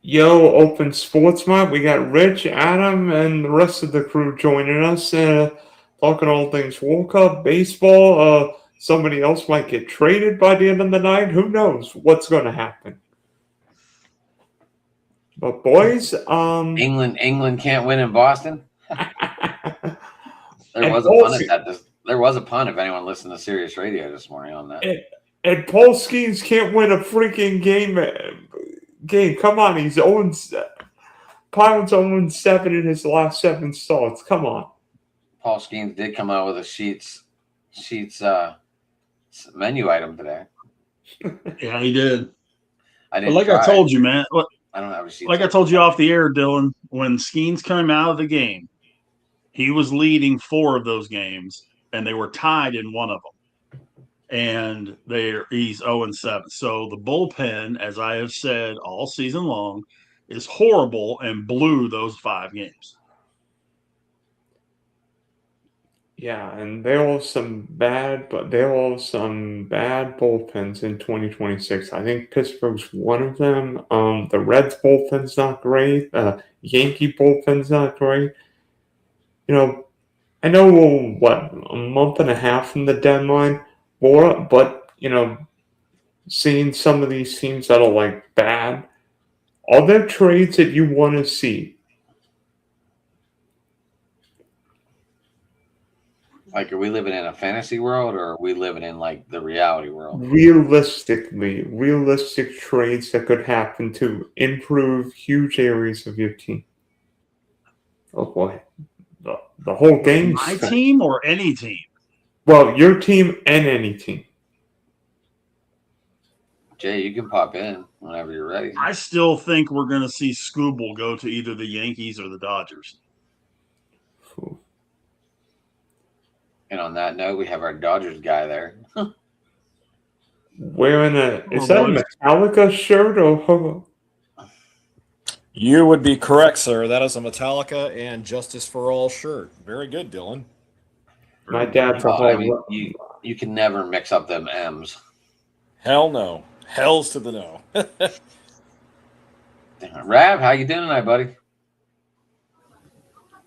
Yo, Open Sportsman. We got Rich, Adam, and the rest of the crew joining us, talking all things World Cup, baseball. Somebody else might get traded by the end of the night. Who knows what's going to happen? But boys, England can't win in Boston. There was a pun if anyone listened to Sirius Radio this morning on that. And Paul Skeens can't win a freaking game. Come on, he's 0. Pirates 0-7 in his last 7 starts. Come on. Paul Skeens did come out with a Sheets menu item today. Yeah, he did. I didn't. But I told you, man. I don't have a sheet. Like I told you off the air, Dylan, when Skeens came out of the game, he was leading 4 of those games, and they were tied in one of them. And he's 0-7. So the bullpen, as I have said all season long, is horrible and blew those 5 games. Yeah, and there are some bad bullpens in 2026. I think Pittsburgh's one of them. The Reds bullpen's not great. Yankee bullpen's not great. I know we're a month and a half from the deadline, but seeing some of these teams that are bad, are there trades that you want to see? Are we living in a fantasy world, or are we living in the reality world? Realistic trades that could happen to improve huge areas of your team. Oh boy, the whole game. My team or any team? Well, your team and any team. Jay, you can pop in whenever you're ready. I still think we're going to see Scooble go to either the Yankees or the Dodgers. Ooh. And on that note, we have our Dodgers guy there. Wearing is that a Metallica shirt or? You would be correct, sir. That is a Metallica and Justice for All shirt. Very good, Dylan. My dad's you can never mix up them M's. Hell no. Hells to the no. Rav, how you doing tonight, buddy?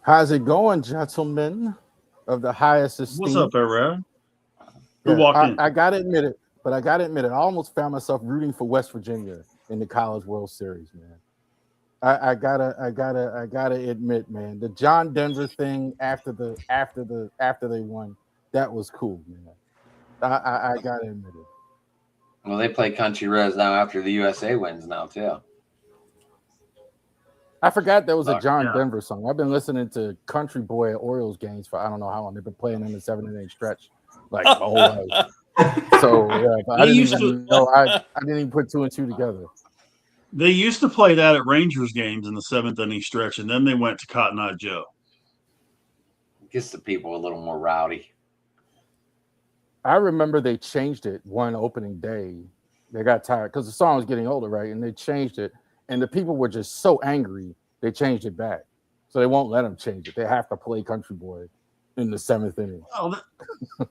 How's it going, gentlemen of the highest esteem? What's up there, Rav? Who walked in? I gotta admit it, I almost found myself rooting for West Virginia in the College World Series, man. I gotta admit, man, the John Denver thing after they won, that was cool, man. I gotta admit it. Well, they play Country Res now after the USA wins now too. I forgot there was a John Denver song. I've been listening to Country Boy at Orioles games for I don't know how long. They've been playing in the 7-inning stretch my whole life. So yeah, I didn't even put 2 and 2 together. They used to play that at Rangers games in the 7th inning stretch, and then they went to Cotton Eye Joe. Gets the people a little more rowdy. I remember they changed it one opening day. They got tired because the song was getting older, right? And they changed it, and the people were just so angry they changed it back. So they won't let them change it. They have to play Country Boy in the 7th inning. Oh,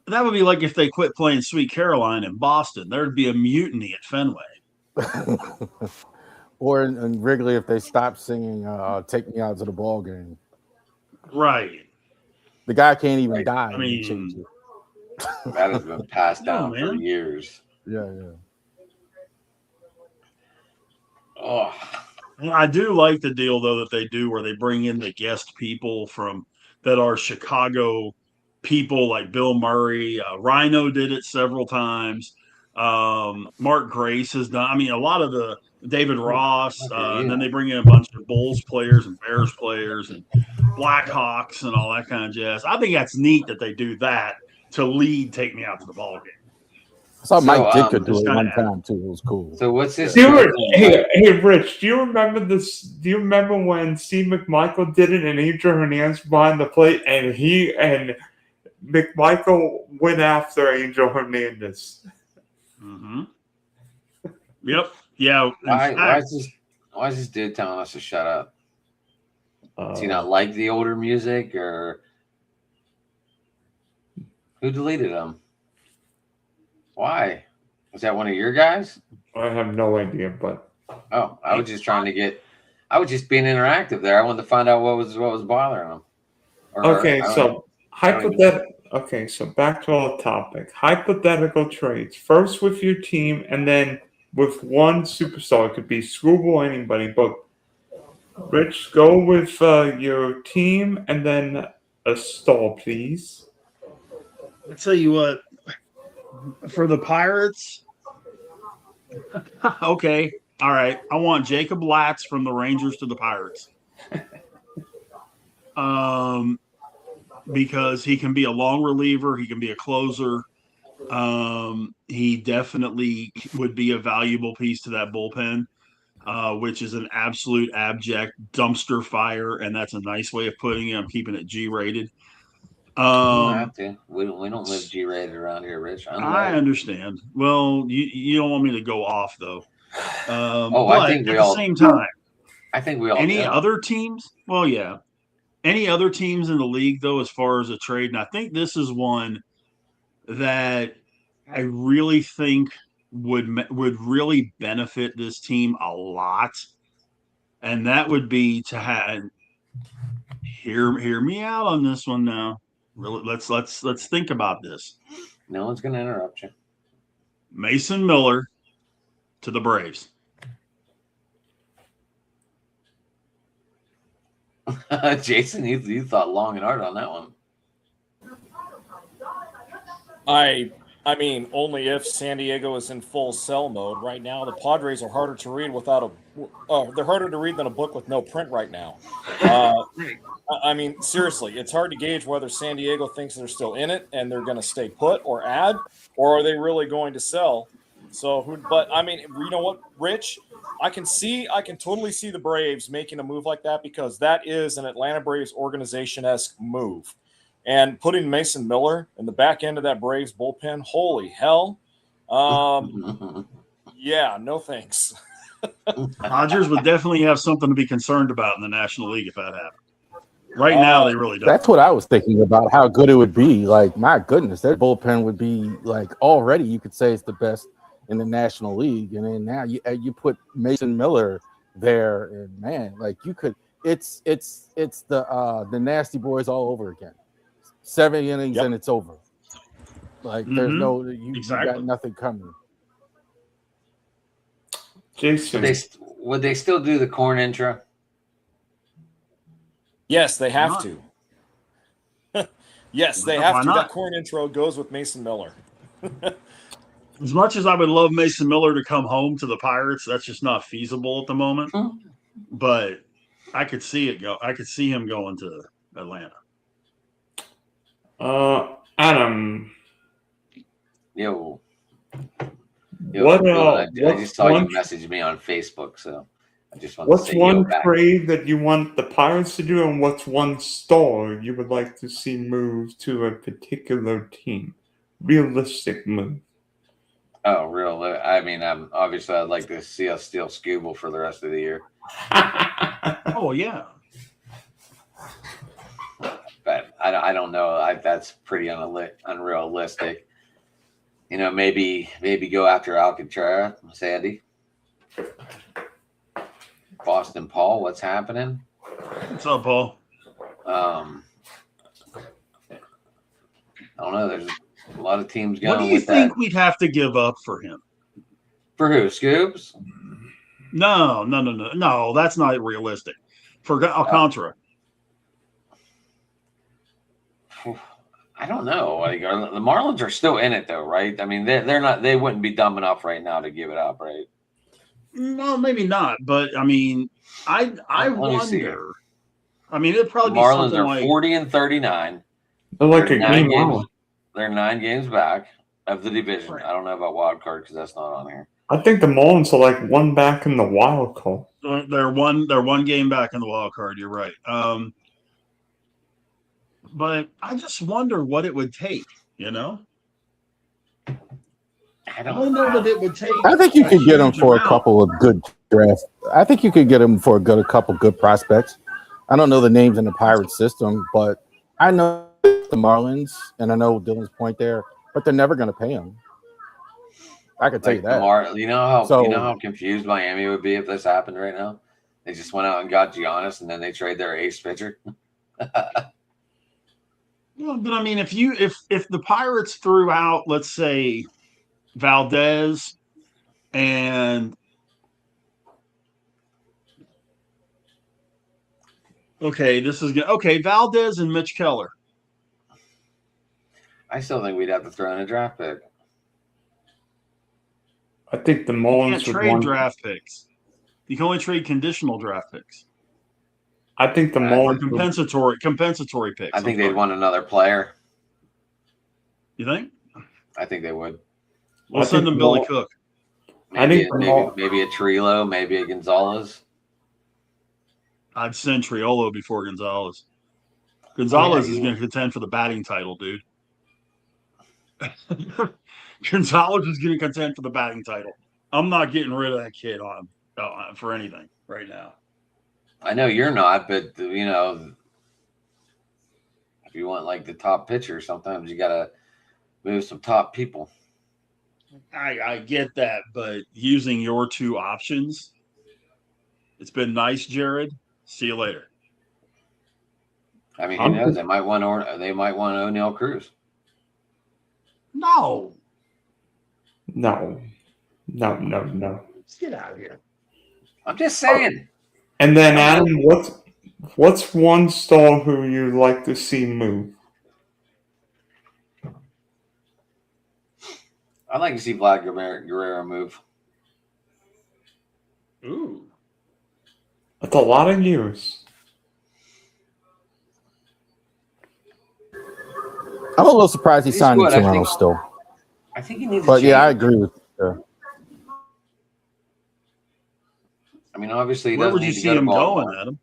that would be like if they quit playing Sweet Caroline in Boston. There'd be a mutiny at Fenway. Or in Wrigley if they stopped singing "Take Me Out to the Ball Game." Right. The guy can't even die. I mean, change it. That has been passed down for years. Yeah. Oh, I do like the deal though that they do where they bring in the guest people that are Chicago people, like Bill Murray. Rhino did it several times. Mark Grace has done. I mean, a lot of the David Ross, and then they bring in a bunch of Bulls players and Bears players and Blackhawks and all that kind of jazz. I think that's neat that they do that to lead Take Me Out to the Ball Game. I saw Mike Dick could do it one time too. It was cool. So what's this? Hey, Rich, do you remember this? Do you remember when Steve McMichael did it and Adrian Hernandez behind the plate, and he and McMichael went after Angel Hernandez? Mm-hmm. Yep. Yeah. Why is this dude telling us to shut up? Does he not like the older music, or who deleted him? Why? Was that one of your guys? I have no idea, but I was just trying to get I was just being interactive there. I wanted to find out what was bothering him. Or her. Okay, I don't so know. hypothetical. Okay, so back to our topic. Hypothetical trades. First with your team, and then with one superstar. It could be Screwball, anybody. But Rich, go with your team, and then a star, please. I'll tell you what. For the Pirates, okay, all right. I want Jacob Latz from the Rangers to the Pirates. Because he can be a long reliever, he can be a closer. He definitely would be a valuable piece to that bullpen, which is an absolute abject dumpster fire, and that's a nice way of putting it. I'm keeping it G-rated. We don't have to. We don't live G-rated around here, Rich. I understand. Well, you don't want me to go off though. I think we all. At the same time, I think we all. Any other teams? Well, yeah. Any other teams in the league, though, as far as a trade, and I think this is one that I really think would really benefit this team a lot, and that would be to have. Hear me out on this one now. Really, let's think about this. No one's going to interrupt you. Mason Miller to the Braves. Jason, you thought long and hard on that one. I mean, only if San Diego is in full sell mode. Right now, the Padres are harder to read without they're harder to read than a book with no print right now. I mean, seriously, it's hard to gauge whether San Diego thinks they're still in it and they're going to stay put or add, or are they really going to sell? But I mean, you know what, Rich? I can totally see the Braves making a move like that, because that is an Atlanta Braves organization-esque move. And putting Mason Miller in the back end of that Braves bullpen, holy hell. Yeah, no thanks. Dodgers would definitely have something to be concerned about in the National League if that happened. Right now, they really don't. That's what I was thinking about, how good it would be. Like, my goodness, that bullpen would be, like, already you could say it's the best in the National League. And then now you put Mason Miller there, and man, like, you could it's the Nasty Boys all over again. 7 innings and it's over. Like, there's no you got nothing coming. Jason, would they still do the corn intro? Yes, they have to. Yes, they have to. That corn intro goes with Mason Miller. As much as I would love Mason Miller to come home to the Pirates, that's just not feasible at the moment. But I could see it go. I could see him going to Atlanta. Adam. Yo. What? I just saw you message me on Facebook, so I just want to say. What's one trade that you want the Pirates to do, and what's one star you would like to see move to a particular team? Realistic move. Oh, real? I mean, obviously I'd like to see us steal Scooble for the rest of the year. Oh yeah. But I don't know. That's pretty unrealistic. You know, maybe go after Alcantara, Sandy. Boston Paul, what's happening? What's up, Paul? I don't know. There's a lot of teams going. What do you think we'd have to give up for him? For who? Scoobs? No. That's not realistic. For Alcantara. I don't know. Like, the Marlins are still in it, though, right? I mean, they're not. They wouldn't be dumb enough right now to give it up, right? No, maybe not. But I mean, I wonder. I mean, it'd probably be Marlins something are like 40-39. They're like They're a game out. They're 9 games back of the division. Right. I don't know about wild card because that's not on here. I think the Marlins are like one back in the wild card. they're one game back in the wild card. You're right. But I just wonder what it would take, you know? I don't know that it would take. I think you could get him for a couple of good drafts. I think you could get him for a couple good prospects. I don't know the names in the Pirates system, but I know the Marlins, and I know Dylan's point there, but they're never going to pay him. I can tell you that. You know how confused Miami would be if this happened right now? They just went out and got Giannis, and then they trade their ace pitcher. Well, but I mean, if the Pirates threw out, let's say, Valdez and Valdez and Mitch Keller. I still think we'd have to throw in a draft pick. I think the You Marlins can't would trade want. draft picks. You can only trade conditional draft picks. I think the I Or Marlins. compensatory picks. I think they'd want another player. You think? I think they would. We'll I send think them the Billy Mar- Cook. I Maybe, think the maybe, Mar- maybe a Trillo, maybe a Gonzalez. I'd send Triolo before Gonzalez. Gonzalez you is going to contend for the batting title, dude. Gonzalez is going to contend for the batting title. I'm not getting rid of that kid for anything right now. I know you're not, but you know, if you want like the top pitcher, sometimes you gotta move some top people. I get that, but using your two options, it's been nice, Jared. See you later. I mean, who I'm knows? just- They might want O'Neal Cruz. No. No. Let's get out of here. I'm just saying. And then Adam, what's one star who you'd like to see move? I'd like to see Vlad Guerrero move. Ooh. That's a lot of years. I'm a little surprised he He's signed in good, I Toronto think. still. I think he needs. But yeah, I change. agree with you. I mean, obviously, he Where doesn't would you need to see go to him Baltimore. going, Adam?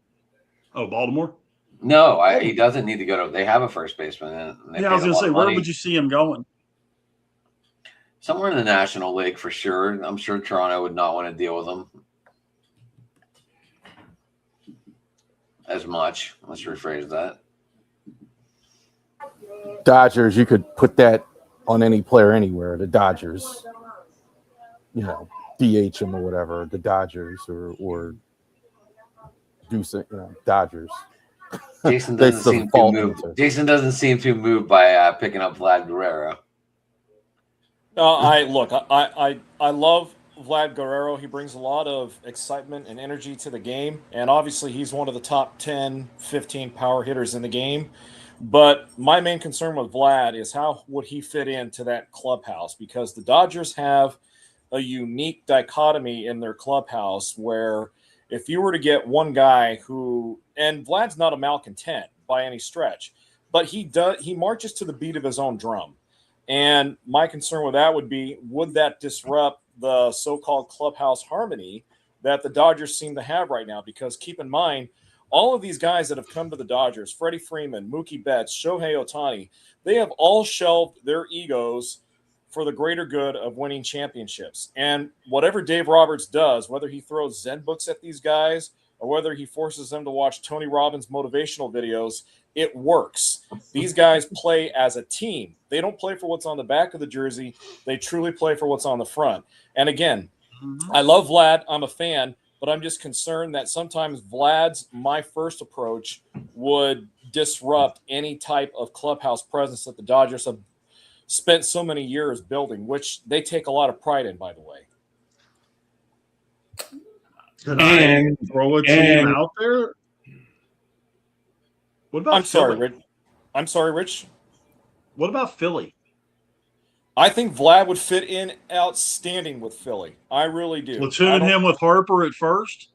Oh, Baltimore? No, he doesn't need to go to. They have a first baseman. And they Yeah, I was paid a going to lot say, of where money. would you see him going? Somewhere in the National League for sure. I'm sure Toronto would not want to deal with him as much. Let's rephrase that. Dodgers, you could put that on any player anywhere. The Dodgers, you know, DH him or whatever. The Dodgers or do some, Dodgers. Jason They doesn't seem too default moved. answer. Jason doesn't seem too moved by picking up Vlad Guerrero. I love Vlad Guerrero. He brings a lot of excitement and energy to the game. And obviously, he's one of the top 10, 15 power hitters in the game. But my main concern with Vlad is how would he fit into that clubhouse? Because the Dodgers have a unique dichotomy in their clubhouse where if you were to get one guy who, and Vlad's not a malcontent by any stretch, but he marches to the beat of his own drum. And my concern with that would be, would that disrupt the so-called clubhouse harmony that the Dodgers seem to have right now? Because keep in mind, all of these guys that have come to the Dodgers, Freddie Freeman, Mookie Betts, Shohei Ohtani, they have all shelved their egos for the greater good of winning championships. And whatever Dave Roberts does, whether he throws Zen books at these guys or whether he forces them to watch Tony Robbins motivational videos, it works. These guys play as a team. They don't play for what's on the back of the jersey. They truly play for what's on the front. And again, I love Vlad. I'm a fan, but I'm just concerned that sometimes Vlad's my first approach would disrupt any type of clubhouse presence that the Dodgers have spent so many years building, which they take a lot of pride in, by the way. Could I throw a team out there? What about I'm sorry, Philly? Rich. I'm sorry, Rich. What about Philly? I think Vlad would fit in outstanding with Philly. I really do. Platoon him with Harper at first?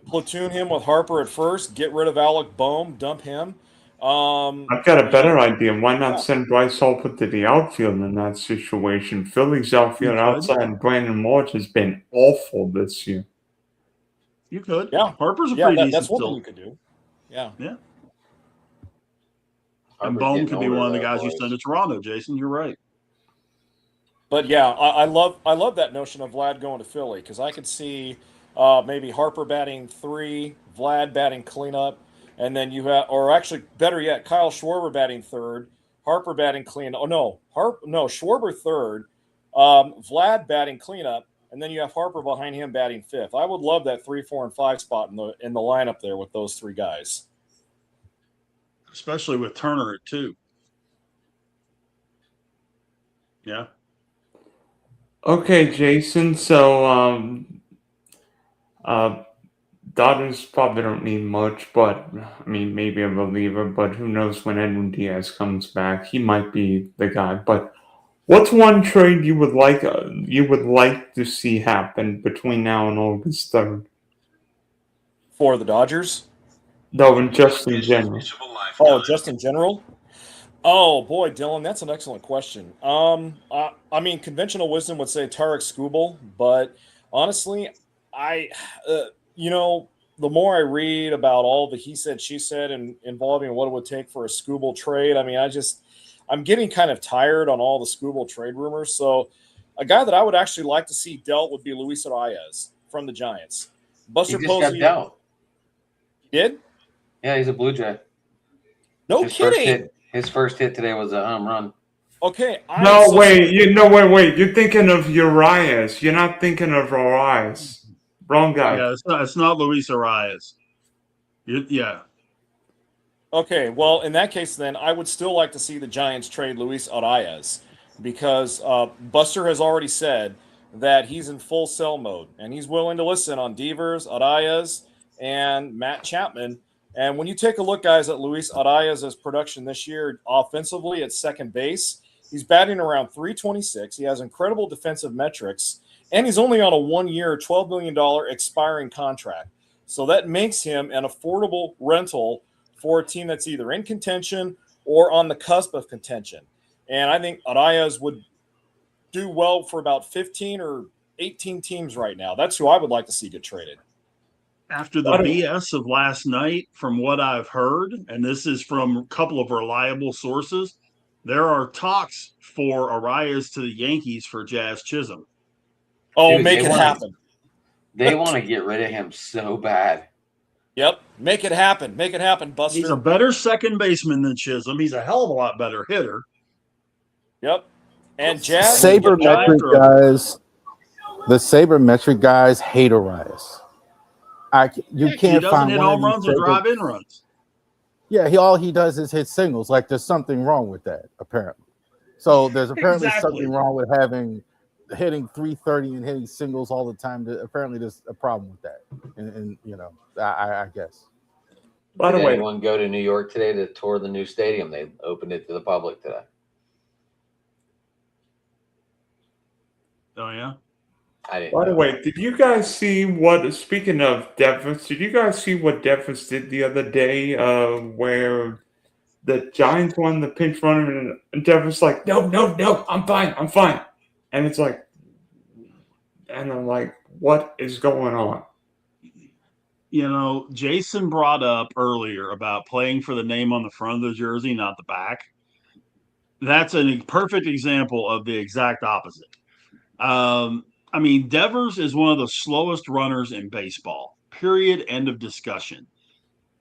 Platoon him with Harper at first. Get rid of Alec Boehm. Dump him. I've got a better idea. Why not send Bryce Harper to the outfield in that situation? Philly's outfield outside Brandon March has been awful this year. You could. Yeah. Harper's a pretty decent that's one thing tilt. you could do. Yeah. Yeah. Harper's And Boehm getting could be older, one of the though, guys you boys. send to Toronto, Jason. You're right. But yeah, I love that notion of Vlad going to Philly because I could see maybe Harper batting 3, Vlad batting cleanup, and then you have, or actually better yet, Kyle Schwarber batting 3rd, Harper batting cleanup. Oh no, Schwarber 3rd, Vlad batting cleanup, and then you have Harper behind him batting fifth. I would love that 3, 4, and 5 spot in the lineup there with those three guys, especially with Turner at 2. Yeah. Okay, Jason. So, Dodgers probably don't need much, but I mean, maybe a reliever. But who knows when Edwin Diaz comes back? He might be the guy. But what's one trade you would like to see happen between now and August 3rd? for the Dodgers. No, and just in general. Oh, just in general. Oh boy, Dylan, that's an excellent question. I mean, conventional wisdom would say Tarek Skubal, but honestly, the more I read about all the he said, she said, and involving what it would take for a Skubal trade, I mean, I'm getting kind of tired on all the Skubal trade rumors. So, a guy that I would actually like to see dealt would be Luis Arias from the Giants. Buster He just Posey got dealt. did? Yeah, he's a Blue Jay. No His kidding. His first hit today was a home run. Okay. Wait. You're thinking of Urias. You're not thinking of Arias. Wrong guy. Yeah, it's not Luis Arias. Yeah. Okay, well, in that case, then I would still like to see the Giants trade Luis Arias because Buster has already said that he's in full sell mode and he's willing to listen on Devers, Arias, and Matt Chapman. And when you take a look, guys, at Luis Arias' production this year offensively at second base, he's batting around 326. He has incredible defensive metrics, and he's only on a 1-year, $12 million expiring contract. So that makes him an affordable rental for a team that's either in contention or on the cusp of contention. And I think Arias would do well for about 15 or 18 teams right now. That's who I would like to see get traded. After the BS of last night, from what I've heard, and this is from a couple of reliable sources, there are talks for Arias to the Yankees for Jazz Chisholm. Oh, make it happen. They want to get rid of him so bad. Yep. Make it happen. Make it happen, Buster. He's a better second baseman than Chisholm. He's a hell of a lot better hitter. Yep. And Jazz. Sabermetric guys, the sabermetric guys hate Arias. You can't he find hit home runs or drive in runs. Yeah, all he does is hit singles. Like there's something wrong with that, apparently. So there's apparently something wrong with hitting 330 and hitting singles all the time. Apparently there's a problem with that. And I guess. By the way, did anyone go to New York today to tour the new stadium? They opened it to the public today. Oh yeah. I didn't. By the way, did you guys see speaking of Devers, did you guys see what Devers did the other day where the Giants won the pinch runner and Devers like, no, I'm fine. And it's like, and I'm like, what is going on? Jason brought up earlier about playing for the name on the front of the jersey, not the back. That's a perfect example of the exact opposite. I mean, Devers is one of the slowest runners in baseball. Period. End of discussion.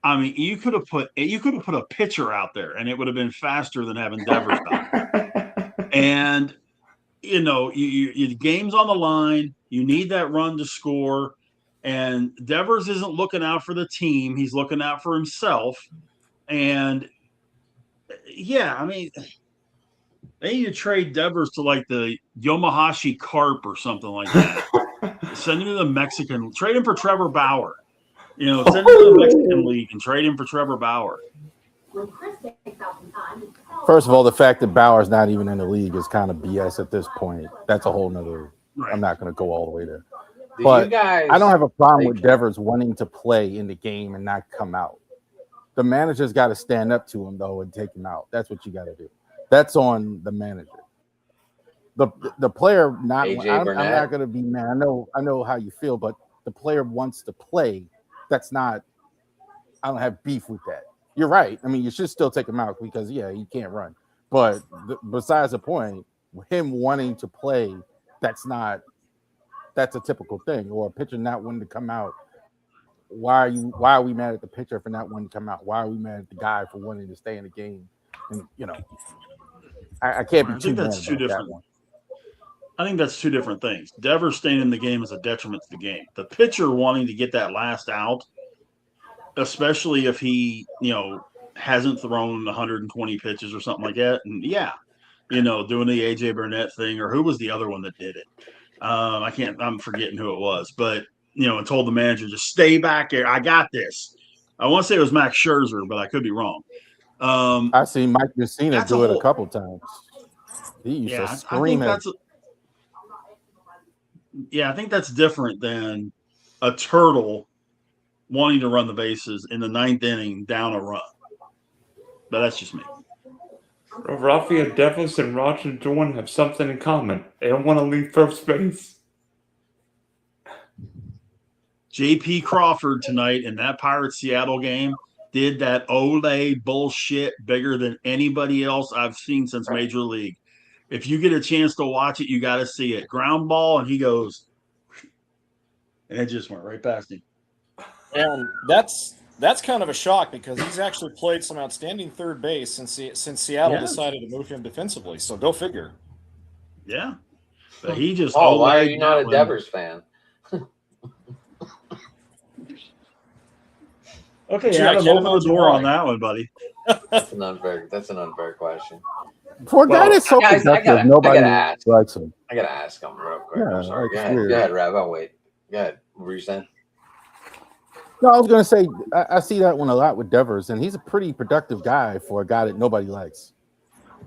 I mean, you could have put a pitcher out there, and it would have been faster than having Devers out. And you game's on the line. You need that run to score. And Devers isn't looking out for the team; he's looking out for himself. And yeah, I mean, they need to trade Devers to like the Yomahashi Carp or something like that. Send him to the Mexican. Trade him for Trevor Bauer. Send him to the Mexican League and trade him for Trevor Bauer. First of all, the fact that Bauer's not even in the league is kind of BS at this point. That's a whole nother. Right. I'm not going to go all the way there. But I don't have a problem with Devers wanting to play in the game and not come out. The manager's got to stand up to him, though, and take him out. That's what you got to do. That's on the manager. The player not. I'm not going to be mad. I know how you feel, but the player wants to play. That's not. I don't have beef with that. You're right. I mean, you should still take him out because he can't run. But besides the point, him wanting to play, that's a typical thing. Or a pitcher not wanting to come out. Why are we mad at the pitcher for not wanting to come out? Why are we mad at the guy for wanting to stay in the game? And I can't be too mad about that one. I think that's two different things. Devers staying in the game is a detriment to the game. The pitcher wanting to get that last out, especially if he, hasn't thrown 120 pitches or something like that. And doing the AJ Burnett thing, or who was the other one that did it? I'm forgetting who it was, but and told the manager, just stay back there. I got this. I want to say it was Max Scherzer, but I could be wrong. I seen Mike Mussina That's do a it a whole- couple times. He used to I scream think at I think that's different than a turtle wanting to run the bases in the ninth inning down a run. But that's just me. Rafael Devils and Roger Dorn have something in common. They don't want to leave first base. J.P. Crawford tonight in that Pirates Seattle game did that Olay bullshit bigger than anybody else I've seen since Major League. If you get a chance to watch it, you got to see it. Ground ball, and he goes, and it just went right past him. And that's kind of a shock because he's actually played some outstanding third base since Seattle decided to move him defensively. So go figure. Yeah, but he just. Oh, why are you not a Devers fan? Okay, Gee, Adam, open the imagine door why. on that one, buddy. That's an unfair question. for a guy that's so guys, productive, nobody ask. likes him. I gotta ask him real quick. Yeah, I'm sorry. that's Go ahead, weird. go ahead, Rav. I'll wait. Go ahead. What were you saying? No, I was gonna say I see that one a lot with Devers, and he's a pretty productive guy for a guy that nobody likes.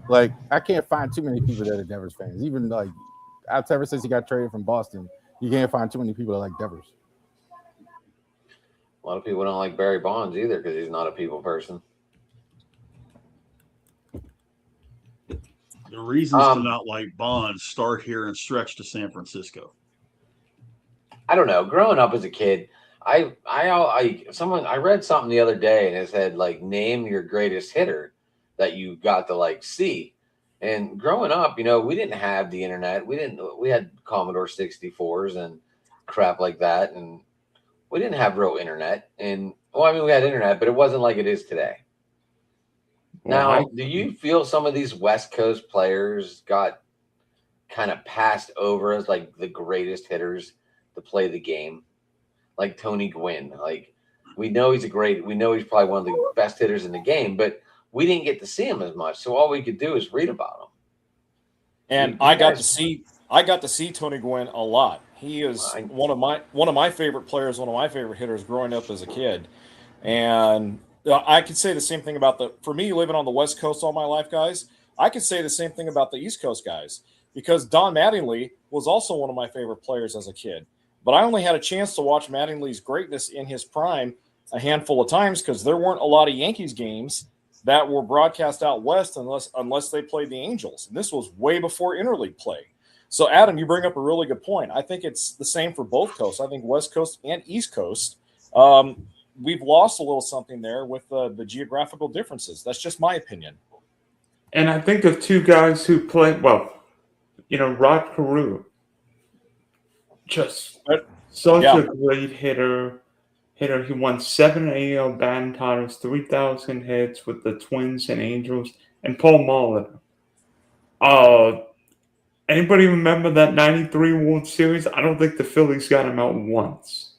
Like I can't find too many people that are Devers fans. Even like ever since he got traded from Boston, you can't find too many people that like Devers. A lot of people don't like Barry Bonds either because he's not a people person. The reasons to not like Bonds start here and stretch to San Francisco. I don't know. Growing up as a kid, I read something the other day and it said like name your greatest hitter that you got to like see. And growing up, we didn't have the internet. We had Commodore 64s and crap like that, and we didn't have real internet. And we had internet, but it wasn't like it is today. Now, do you feel some of these West Coast players got kind of passed over as like the greatest hitters to play the game? Like Tony Gwynn. Like we know he's probably one of the best hitters in the game, but we didn't get to see him as much. So all we could do is read about him. And I got to see Tony Gwynn a lot. He is one of my favorite players, one of my favorite hitters growing up as a kid. And I could say the same thing about for me living on the West Coast all my life, guys. I could say the same thing about the East Coast guys because Don Mattingly was also one of my favorite players as a kid. But I only had a chance to watch Mattingly's greatness in his prime a handful of times because there weren't a lot of Yankees games that were broadcast out west unless they played the Angels. And this was way before interleague play. So, Adam, you bring up a really good point. I think it's the same for both coasts. I think West Coast and East Coast, we've lost a little something there with the geographical differences. That's just my opinion. And I think of two guys who played, Rod Carew. Just such a great hitter. He won 7 AL batting titles, 3,000 hits with the Twins and Angels, and Paul Molitor. Anybody remember that 93 World Series? I don't think the Phillies got him out once.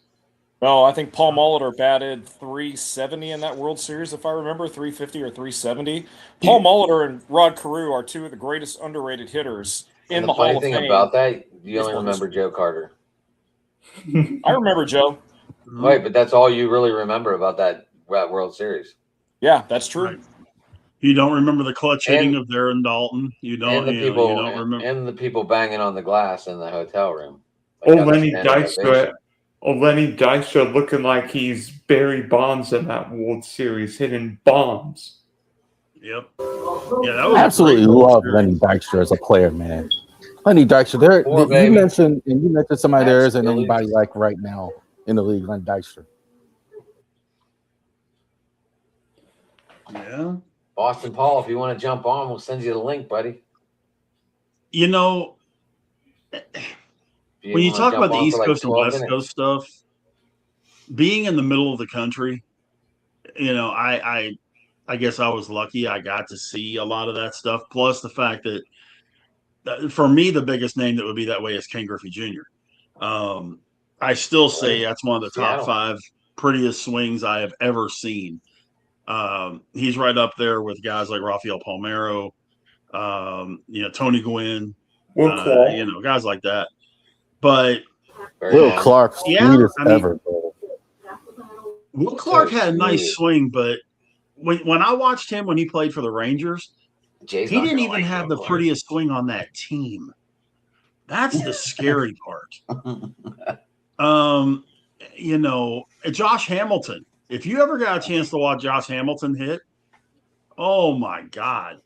No, I think Paul Molitor batted 370 in that World Series, if I remember, 350 or 370. Paul Molitor and Rod Carew are two of the greatest underrated hitters in the Hall of Fame. The funny thing about that, you only remember Joe Carter. I remember Joe. Right, but that's all you really remember about that World Series. Yeah, that's true. Right. You don't remember the clutch hitting of Darren Dalton. You don't. And you don't remember. And the people banging on the glass in the hotel room. Lenny Dykstra looking like he's Barry Bonds in that World Series, hitting bombs. Yep. Yeah, that was absolutely love Lenny Dykstra as a player, man. Lenny Dykstra. You mentioned somebody there isn't anybody like right now in the league, Lenny Dykstra. Yeah. Boston Paul, if you want to jump on, we'll send you the link, buddy. When you talk about the East Coast and West Coast stuff, being in the middle of the country, I guess I was lucky. I got to see a lot of that stuff. Plus the fact that for me, the biggest name that would be that way is Ken Griffey Jr. I still say that's one of the top Seattle. 5 prettiest swings I have ever seen. He's right up there with guys like Rafael Palmeiro, Tony Gwynn, Will Clark. guys like that. But Will Clark, sweetest ever, bro. Will Clark had a nice swing, but when I watched him when he played for the Rangers, he didn't even have the prettiest swing on that team. That's the scary part. Josh Hamilton. If you ever got a chance to watch Josh Hamilton hit, oh my God.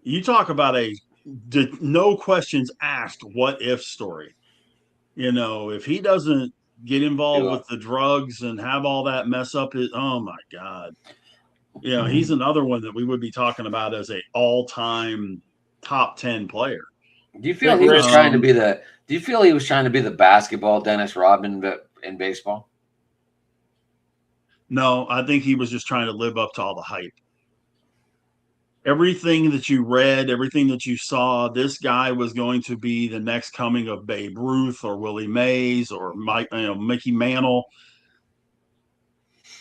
You talk about a no questions asked what if story. If he doesn't get involved with the drugs and have all that mess up oh my God. He's another one that we would be talking about as a all-time top 10 player. Do you feel he was trying to be the basketball Dennis Rodman in baseball? No, I think he was just trying to live up to all the hype. Everything that you read, everything that you saw, this guy was going to be the next coming of Babe Ruth or Willie Mays or Mickey Mantle.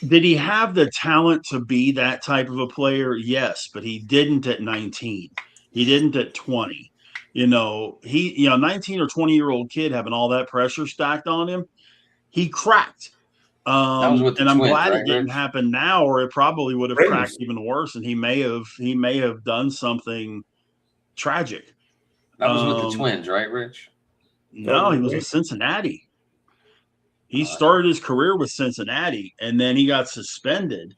Did he have the talent to be that type of a player? Yes, but he didn't at 19. He didn't at 20. 19 or 20-year-old kid having all that pressure stacked on him, he cracked. And I'm glad it didn't happen now, or it probably would have cracked even worse, and he may have done something tragic. That was with the Twins, right, Rich? No, he was with Cincinnati. He started his career with Cincinnati, and then he got suspended.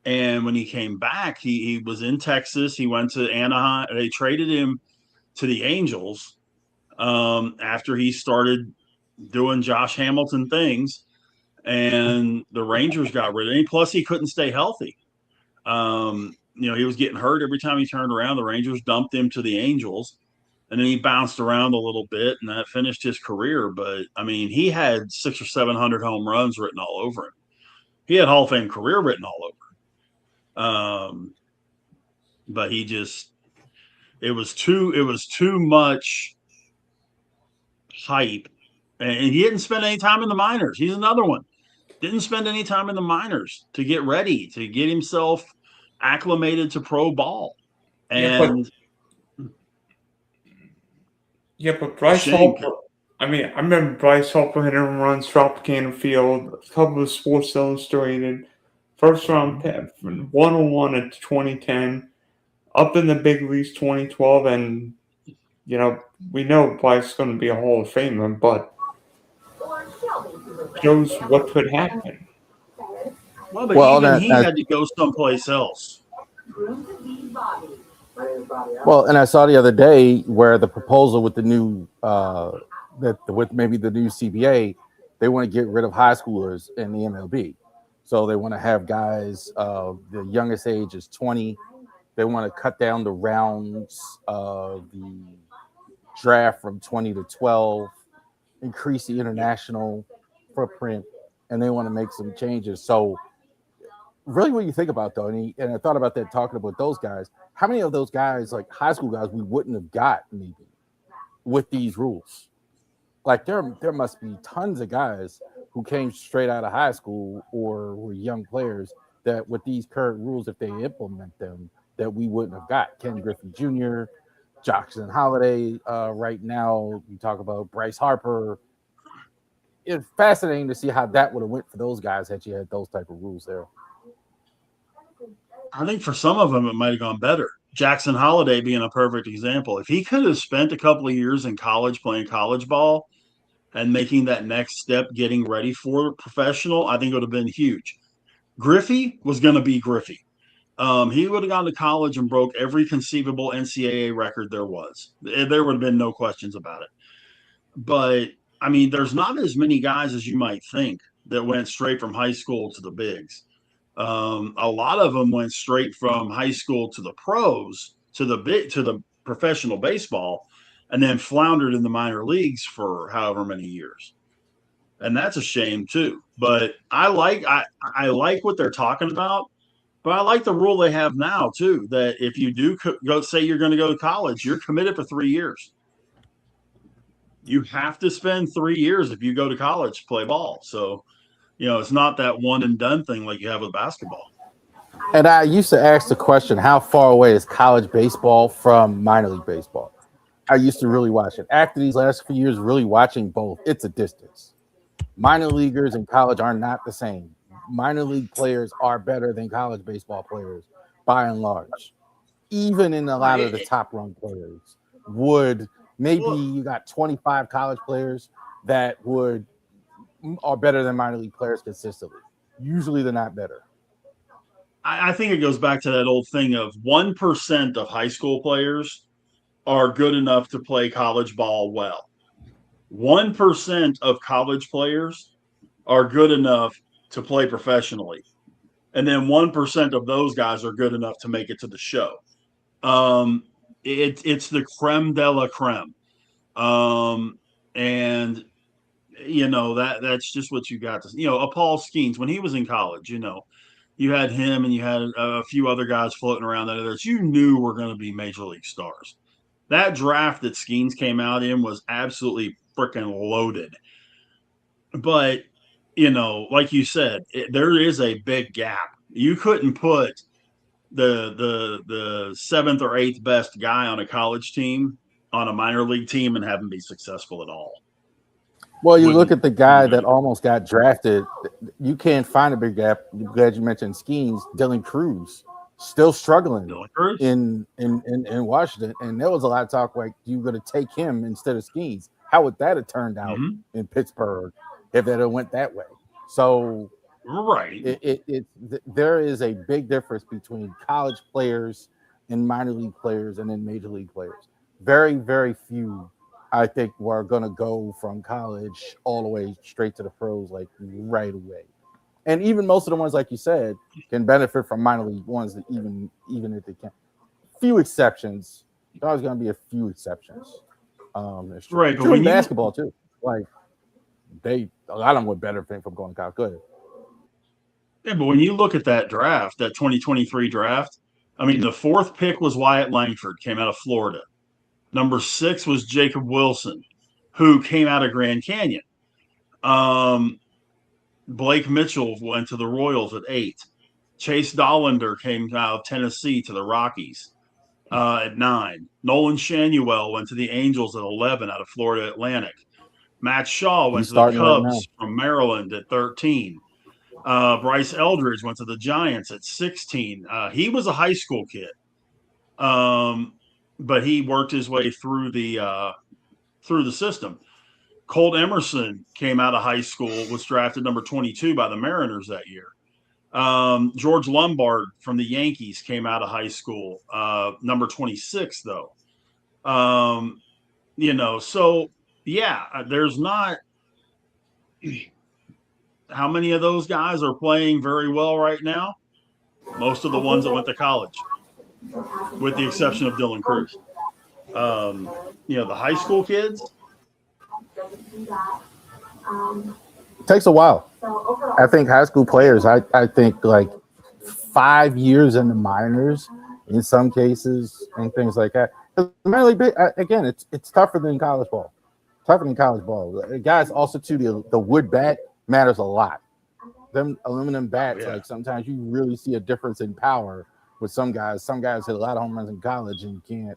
And when he came back, he was in Texas. He went to Anaheim. They traded him to the Angels after he started doing Josh Hamilton things. And the Rangers got rid of him. Plus, he couldn't stay healthy. He was getting hurt every time he turned around. The Rangers dumped him to the Angels. And then he bounced around a little bit, and that finished his career. But, he had 600 or 700 home runs written all over him. He had Hall of Fame career written all over him. But it was too much hype. And he didn't spend any time in the minors. He's another one. Didn't spend any time in the minors to get ready, to get himself acclimated to pro ball. And but Bryce Harper, I remember Bryce Harper hitting runs, Tropicana Field, a couple of Sports Illustrated, first round 101 at 2010, up in the big leagues 2012, and we know Bryce is going to be a Hall of Famer, but shows what could happen. Well, he had to go someplace else. Well, and I saw the other day where the proposal with the new with maybe the new CBA, they want to get rid of high schoolers in the MLB. So they want to have guys the youngest age is 20. They want to cut down the rounds of the draft from 20 to 12, increase the international footprint, and they want to make some changes. So really what you think about, though, and I thought about that talking about those guys, how many of those guys, like high school guys, we wouldn't have got maybe with these rules? Like there must be tons of guys who came straight out of high school or were young players that with these current rules, if they implement them, that we wouldn't have got. Ken Griffey Jr., Jackson Holiday, right now, you talk about Bryce Harper. It's fascinating to see how that would have went for those guys had you had those type of rules there. I think for some of them, it might have gone better. Jackson Holiday being a perfect example. If he could have spent a couple of years in college playing college ball and making that next step, getting ready for professional, I think it would have been huge. Griffey was going to be Griffey. He would have gone to college and broke every conceivable NCAA record there was. There would have been no questions about it. But, there's not as many guys as you might think that went straight from high school to the bigs. A lot of them went straight from high school to the pros, to the professional baseball, and then floundered in the minor leagues for however many years. And that's a shame too. But I like what they're talking about. But I like the rule they have now too, that if you do go, say you're going to go to college, you're committed for 3 years. you have to spend 3 years if you go to college to play ball. So, it's not that one and done thing like you have with basketball. And I used to ask the question, how far away is college baseball from minor league baseball? I used to really watch it. After these last few years, really watching both, it's a distance. Minor leaguers and college are not the same. Minor league players are better than college baseball players by and large. Even in a lot of the top run players maybe you got 25 college players that are better than minor league players consistently. Usually they're not better. I think it goes back to that old thing of 1% of high school players are good enough to play college ball well. 1% of college players are good enough to play professionally. And then 1% of those guys are good enough to make it to the show. It's the creme de la creme. And that's just what you got to, a Paul Skeens, when he was in college, you had him and you had a few other guys floating around that you knew were going to be major league stars. That draft that Skeens came out in was absolutely freaking loaded. But, like you said, there is a big gap. You couldn't put the seventh or eighth best guy on a college team on a minor league team and have him be successful at all. Well, you look at the guy that almost got drafted. You can't find a big gap. I'm glad you mentioned Skeens. Dylan Cruz still struggling in Washington, and there was a lot of talk like you going to take him instead of Skeens. How would that have turned out in Pittsburgh if that had went that way? So, right, there is a big difference between college players and minor league players, and then major league players. Very, very few, I think, we're going to go from college all the way straight to the pros like right away. And even most of the ones, like you said, can benefit from minor league ones that even if they can. Few exceptions. There's always going to be a few exceptions. Right, but in basketball too. Like a lot of them would benefit from going to college. Go ahead. Yeah, but when you look at that draft, that 2023 draft, I mean, the fourth pick was Wyatt Langford, came out of Florida. Number 6 was Jacob Wilson, who came out of Grand Canyon. Blake Mitchell went to the Royals at 8. Chase Dollander came out of Tennessee to the Rockies at 9. Nolan Shanuel went to the Angels at 11 out of Florida Atlantic. Matt Shaw went to the Cubs from Maryland at 13. Bryce Eldridge went to the Giants at 16. He was a high school kid, but he worked his way through the system. Colt Emerson came out of high school, was drafted number 22 by the Mariners that year. George Lombard from the Yankees came out of high school, number 26 though. So yeah, there's not. How many of those guys are playing very well right now? Most of the ones that went to college, with the exception of Dylan Cruz. The high school kids. It takes a while. I think high school players, I think like 5 years in the minors in some cases and things like that. Again, it's tougher than college ball. Guys, also too, the wood bat matters a lot. Them aluminum bats, like sometimes you really see a difference in power with some guys. Some guys hit a lot of home runs in college and you can't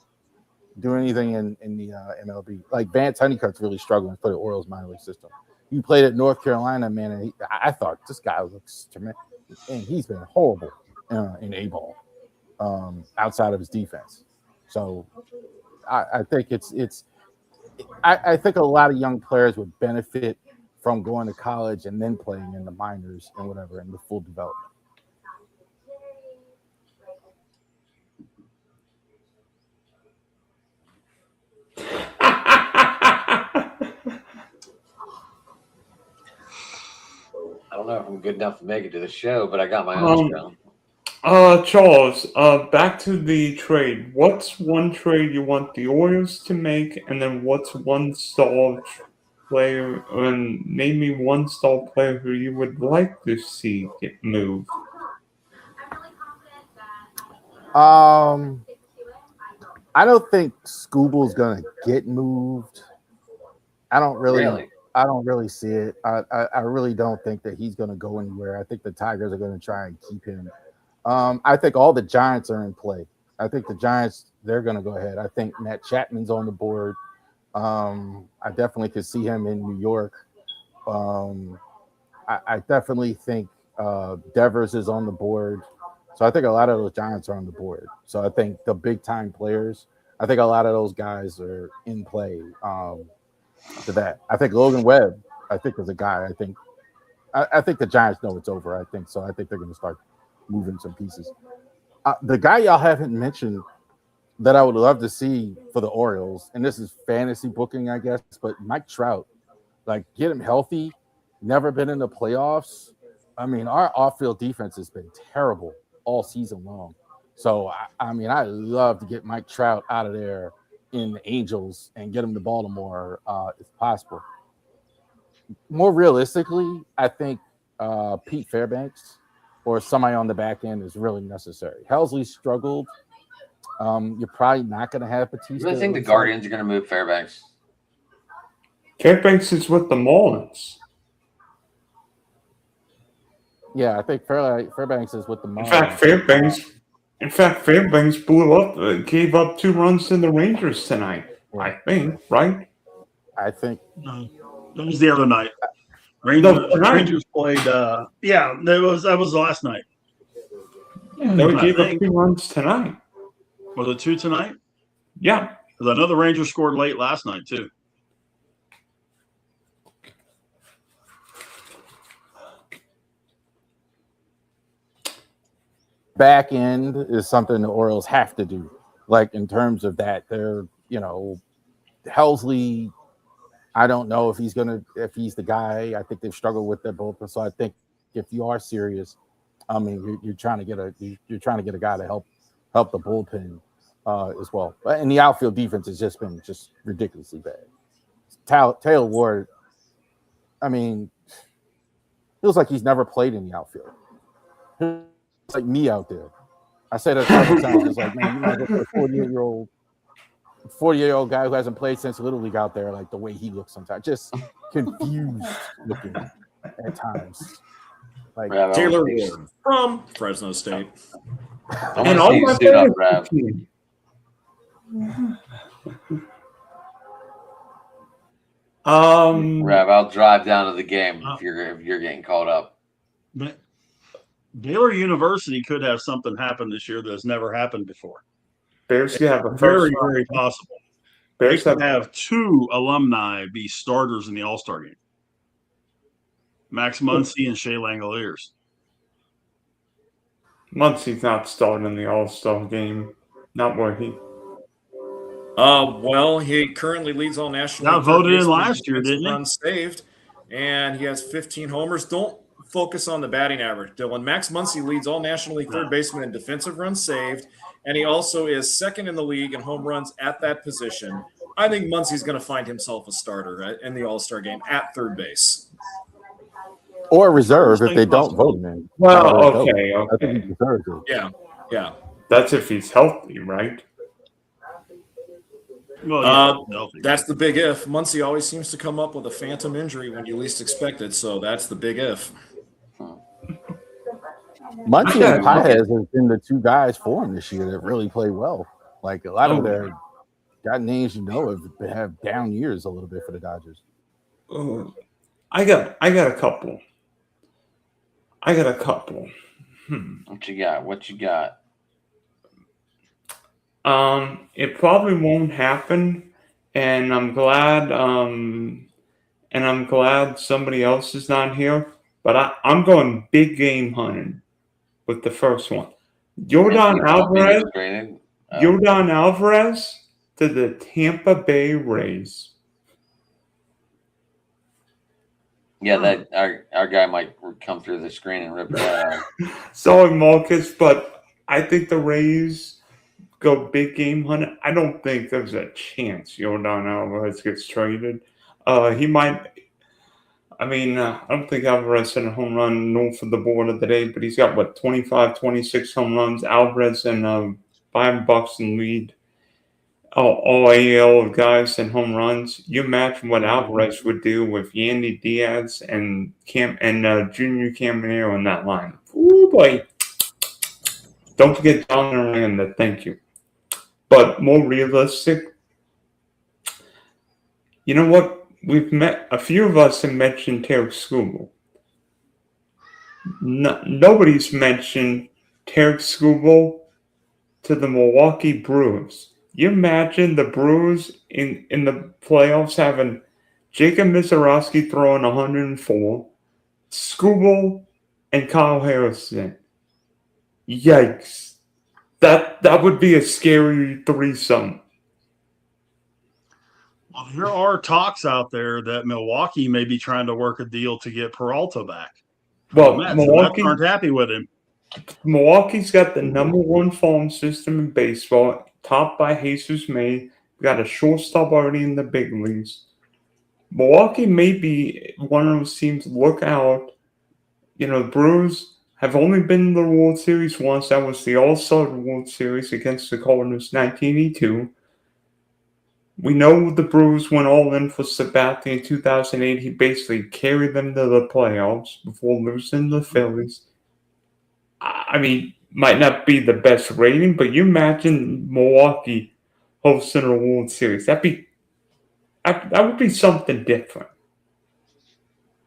do anything in the MLB. Like Vance Honeycutt's really struggling for the Orioles minor league system. He played at North Carolina, man, and I thought this guy looks tremendous, and he's been horrible in A-ball outside of his defense. So I think I think a lot of young players would benefit from going to college and then playing in the minors and whatever in the full development. I don't know if I'm good enough to make it to the show, but I got my own show. Charles, back to the trade. What's one trade you want the Orioles to make, and then what's one star player, and name me one star player who you would like to see get moved? I don't think Scooble's gonna get moved. I don't really, Really? I don't really see it. I really don't think that he's going to go anywhere. I think the Tigers are going to try and keep him. I think all the Giants are in play. I think the Giants, they're going to go ahead. I think Matt Chapman's on the board. I definitely could see him in New York. I definitely think Devers is on the board. So I think a lot of those Giants are on the board. So I think the big time players, I think a lot of those guys are in play to that. I think Logan Webb, I think is a guy. I think the Giants know it's over. I think so. I think they're going to start moving some pieces. The guy y'all haven't mentioned that I would love to see for the Orioles, and this is fantasy booking, I guess, but Mike Trout, like get him healthy, never been in the playoffs. I mean, our off-field defense has been terrible all season long. So, I mean, I love to get Mike Trout out of there in the Angels and get him to Baltimore if possible. More realistically, I think Pete Fairbanks or somebody on the back end is really necessary. Helsley struggled. You're probably not going to have Batista. I think the Guardians are going to move Fairbanks. Fairbanks is with the Marlins. Yeah, I think Fairbanks is with the Marlins. In fact, Fairbanks blew up, gave up 2 runs to the Rangers tonight. Yeah. I think, right? I think. No, that was the other night. Rangers played. Yeah, that was last night. They gave up 2 runs tonight. Was it 2 tonight? Yeah. Because I know the Rangers scored late last night too. Back end is something the Orioles have to do. Like in terms of that, they're Helsley. I don't know if he's the guy. I think they've struggled with their bullpen. So I think if you are serious, I mean, you're trying to get a guy to help the bullpen as well. And the outfield defense has just been ridiculously bad. Taylor Ward, I mean, feels like he's never played in the outfield. It's like me out there. I say that several times. It's like, man, you might go for a 40-year-old guy who hasn't played since Little League out there, like the way he looks sometimes. Just confused looking at times. Like Taylor Ward from Fresno State. And all my suit up, Rav. Rav, I'll drive down to the game if you're getting called up. But Baylor University could have something happen this year that's never happened before. Bears could have a very possible. Bears could have 2 alumni be starters in the All-Star game. Max Muncy and Shea Langoliers. Muncy's not starting in the All-Star game. Not where he. Well, he currently leads all national. Got voted in last year, didn't he? Unsaved, and he has 15 homers. Don't focus on the batting average, Dylan. Max Muncy leads all National League third baseman in defensive runs saved, and he also is second in the league in home runs at that position. I think Muncy's going to find himself a starter in the All-Star game at third base. Or reserve if they don't vote him in. Well, okay. I think he deserves it. Yeah. That's if he's healthy, right? Well, that's the big if. Muncy always seems to come up with a phantom injury when you least expect it, so that's the big if. Muncy and Paez have been the 2 guys for him this year that really play well. Like a lot of their got names have down years a little bit for the Dodgers. I got a couple. What you got? It probably won't happen, and I'm glad somebody else is not here. But I'm going big game hunting with the first one. Yordan Alvarez to the Tampa Bay Rays. Yeah, that our guy might come through the screen and rip it out. Sorry, Marcus, but I think the Rays go big game hunting. I don't think there's a chance Yordan Alvarez gets traded. He might. I mean, I don't think Alvarez hit a home run north of the border today, but he's got, 25, 26 home runs. Alvarez and Byron Buxton lead. all AL guys and home runs. You imagine what Alvarez would do with Yandy Diaz and Junior Caminero in that line. Ooh boy! Don't forget John Miranda. Thank you. But more realistic, you know what? We've met a few of us have mentioned Tarek Skubal. Nobody's mentioned Tarek Skubal to the Milwaukee Brewers. You imagine the Brewers in the playoffs having Jacob Mizorowski throwing 104, Skubal and Kyle Harrison. Yikes. That would be a scary threesome. Well, there are talks out there that Milwaukee may be trying to work a deal to get Peralta back. Well, The Mets aren't happy with him. Milwaukee's got the number one farm system in baseball, topped by Jesus May. We got a shortstop already in the big leagues. Milwaukee may be one of those teams to look out. You know, the Brewers have only been in the World Series once. That was the All-Star World Series against the Cardinals 1982. We know the Brewers went all in for Sabathia in 2008. He basically carried them to the playoffs before losing the Phillies. I mean, might not be the best rating, but you imagine Milwaukee hosting a World Series. That would be something different.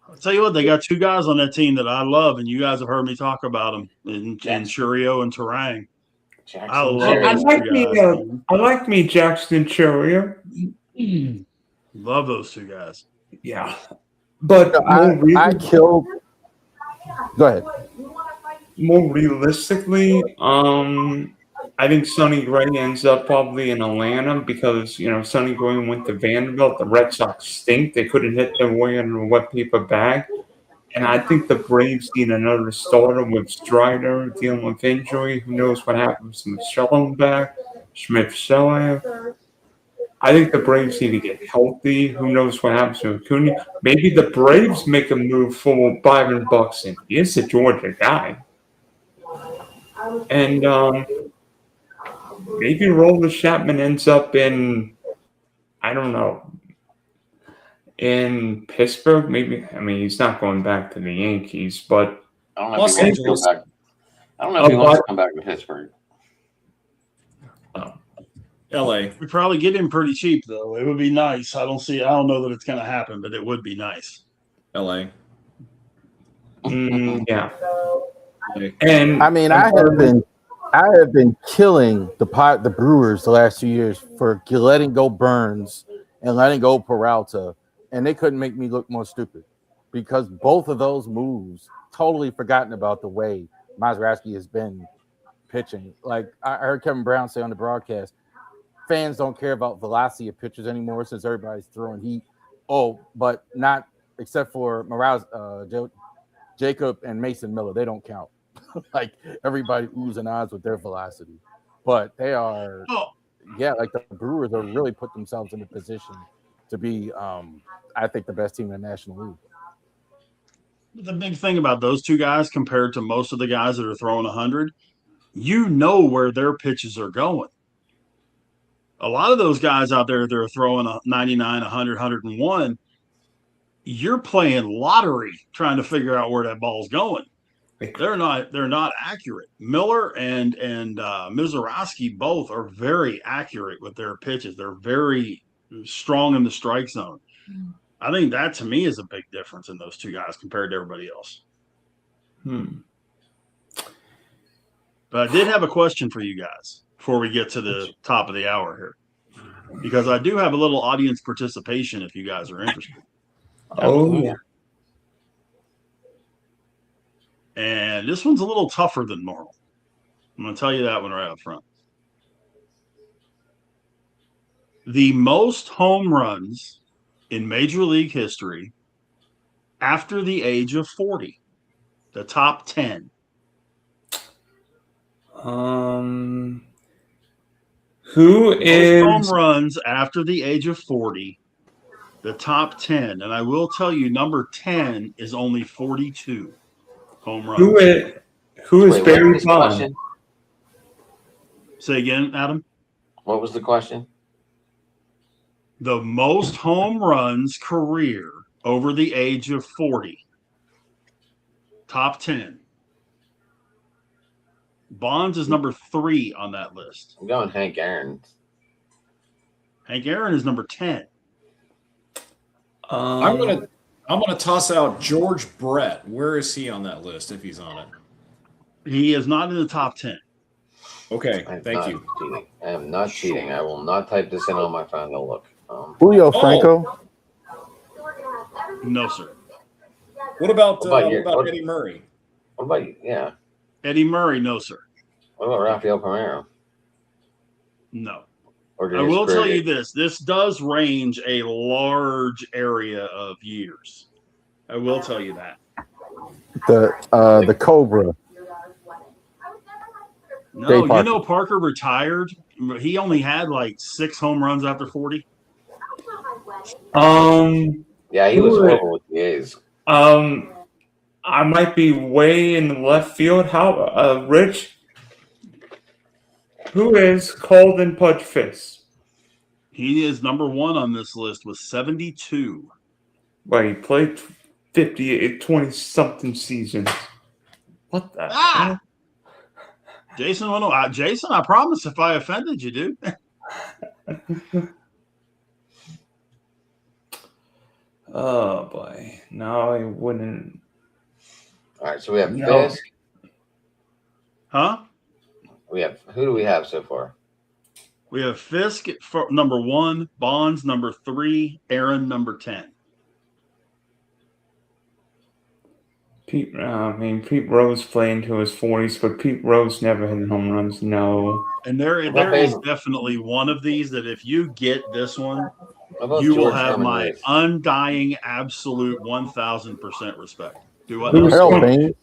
I'll tell you what, they got two guys on that team that I love, and you guys have heard me talk about them in Churio and Terang. I love those two guys. I like me Jackson Churio. Love those two guys. Yeah, but I killed. Go ahead. More realistically, I think Sonny Gray ends up probably in Atlanta because, you know, Sonny Gray went to Vanderbilt. The Red Sox stink. They couldn't hit their way under a wet paper bag. And I think the Braves need another starter with Strider dealing with injury. Who knows what happens with Schellenbach, Schmidt-Scheller. I think the Braves need to get healthy. Who knows what happens with Acuna. Maybe the Braves make a move for Byron Buxton. He is a Georgia guy. And maybe Roland Chapman ends up in, I don't know, in Pittsburgh. Maybe, I mean, he's not going back to the Yankees, but I don't know if he wants to come back. I don't know if he wants to come back to Pittsburgh. LA. We probably get him pretty cheap though. It would be nice. I don't know that it's going to happen, but it would be nice. LA. Yeah. And I mean, I have been killing the Brewers the last 2 years for letting go Burns and letting go Peralta, and they couldn't make me look more stupid because both of those moves totally forgotten about the way Mazeroski has been pitching. Like I heard Kevin Brown say on the broadcast, fans don't care about velocity of pitchers anymore since everybody's throwing heat. Oh, but not except for Morales, Jacob and Mason Miller. They don't count. Like everybody oohs and ahs with their velocity. But they are, like the Brewers are really put themselves in a position to be, I think, the best team in the National League. The big thing about those two guys compared to most of the guys that are throwing 100, you know where their pitches are going. A lot of those guys out there that are throwing a 99, 100, 101, you're playing lottery trying to figure out where that ball's going. They're not accurate. Miller and Mizorowski both are very accurate with their pitches. They're very strong in the strike zone. I think that to me is a big difference in those two guys compared to everybody else. But I did have a question for you guys before we get to the top of the hour here, because I do have a little audience participation if you guys are interested. Oh, yeah. And this one's a little tougher than normal. I'm going to tell you that one right up front. The most home runs in Major League history after the age of 40. The top 10. Who is most home runs after the age of 40? The top 10. And I will tell you, number 10 is only 42 home runs. Who is Barry Bonds? Say again, Adam? What was the question? The most home runs career over the age of 40. Top 10. Bonds is number 3 on that list. I'm going Hank Aaron. Hank Aaron is number 10. I'm gonna toss out George Brett. Where is he on that list? If he's on it, He is not in the top 10. okay. I'm Thank not you. cheating. I am not cheating. I will not type this in on my phone to look. Julio Franco. No, sir. What about what- Eddie Murray? What about you? Yeah. Eddie Murray, no, sir. What about Rafael Palmeiro? No. Or did I his will career tell you get- this. This does range a large area of years. I will tell you that. The Cobra. No, Dave you Parker. know Parker retired. He only had like 6 home runs after 40. Yeah, he was horrible with the A's. I might be way in the left field. How, Rich? Who is Colden Pudge Fist? He is number 1 on this list with 72. Well, he played 20-something seasons. What the hell? Jason, Jason, I promise if I offended you, dude. Oh, boy. No, I wouldn't. All right, so we have No. Fisk. Huh? Who do we have so far? We have Fisk for number 1, Bonds number 3, Aaron number 10. Pete Rose played into his 40s, but Pete Rose never hit home runs. No. And there is definitely one of these that if you get this one, How about you will George have Herman my Ruth? undying, absolute 1,000% respect. Do what? Who's Harold going- Baines.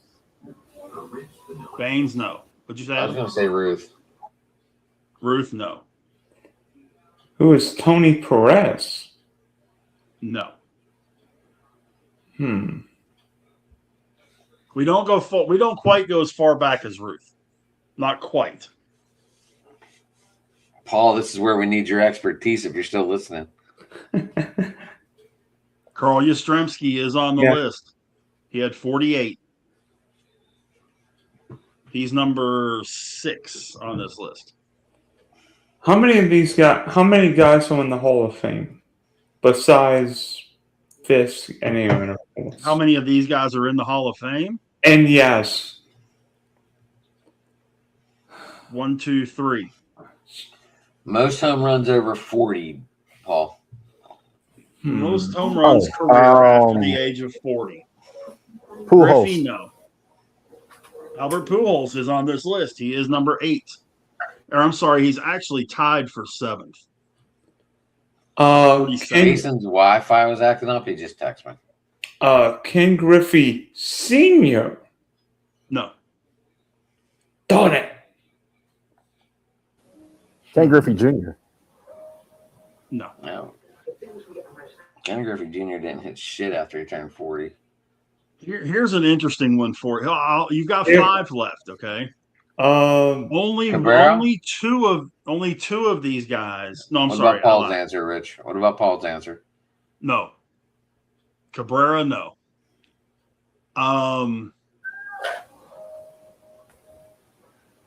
Baines, no. What'd you say? I was going to say Ruth. Ruth, no. Who is Tony Perez? No. We We don't quite go as far back as Ruth. Not quite. Paul, this is where we need your expertise if you're still listening. Carl Yastrzemski is on the Yeah. list. He had 48. He's number 6 on this list. How many guys are in the Hall of Fame besides Fisk and Aaron? Of course. How many of these guys are in the Hall of Fame? And yes, 1, 2, 3. Most home runs over 40, Paul. Most home runs career after the age of 40. Pujols. Griffey, no. Albert Pujols is on this list. He is number 8. Or I'm sorry, he's actually tied for 7th. Jason's Wi-Fi was acting up. He just texted me. Ken Griffey Sr. No. Darn it. Ken Griffey Jr. No. No. Ken Griffey Jr. didn't hit shit after he turned 40. Here's an interesting one for you. You've got Here. 5 left, okay? Cabrera? Only two of these guys. No, I'm What sorry. about Paul's answer, Rich? What about Paul's answer? No. Cabrera, no.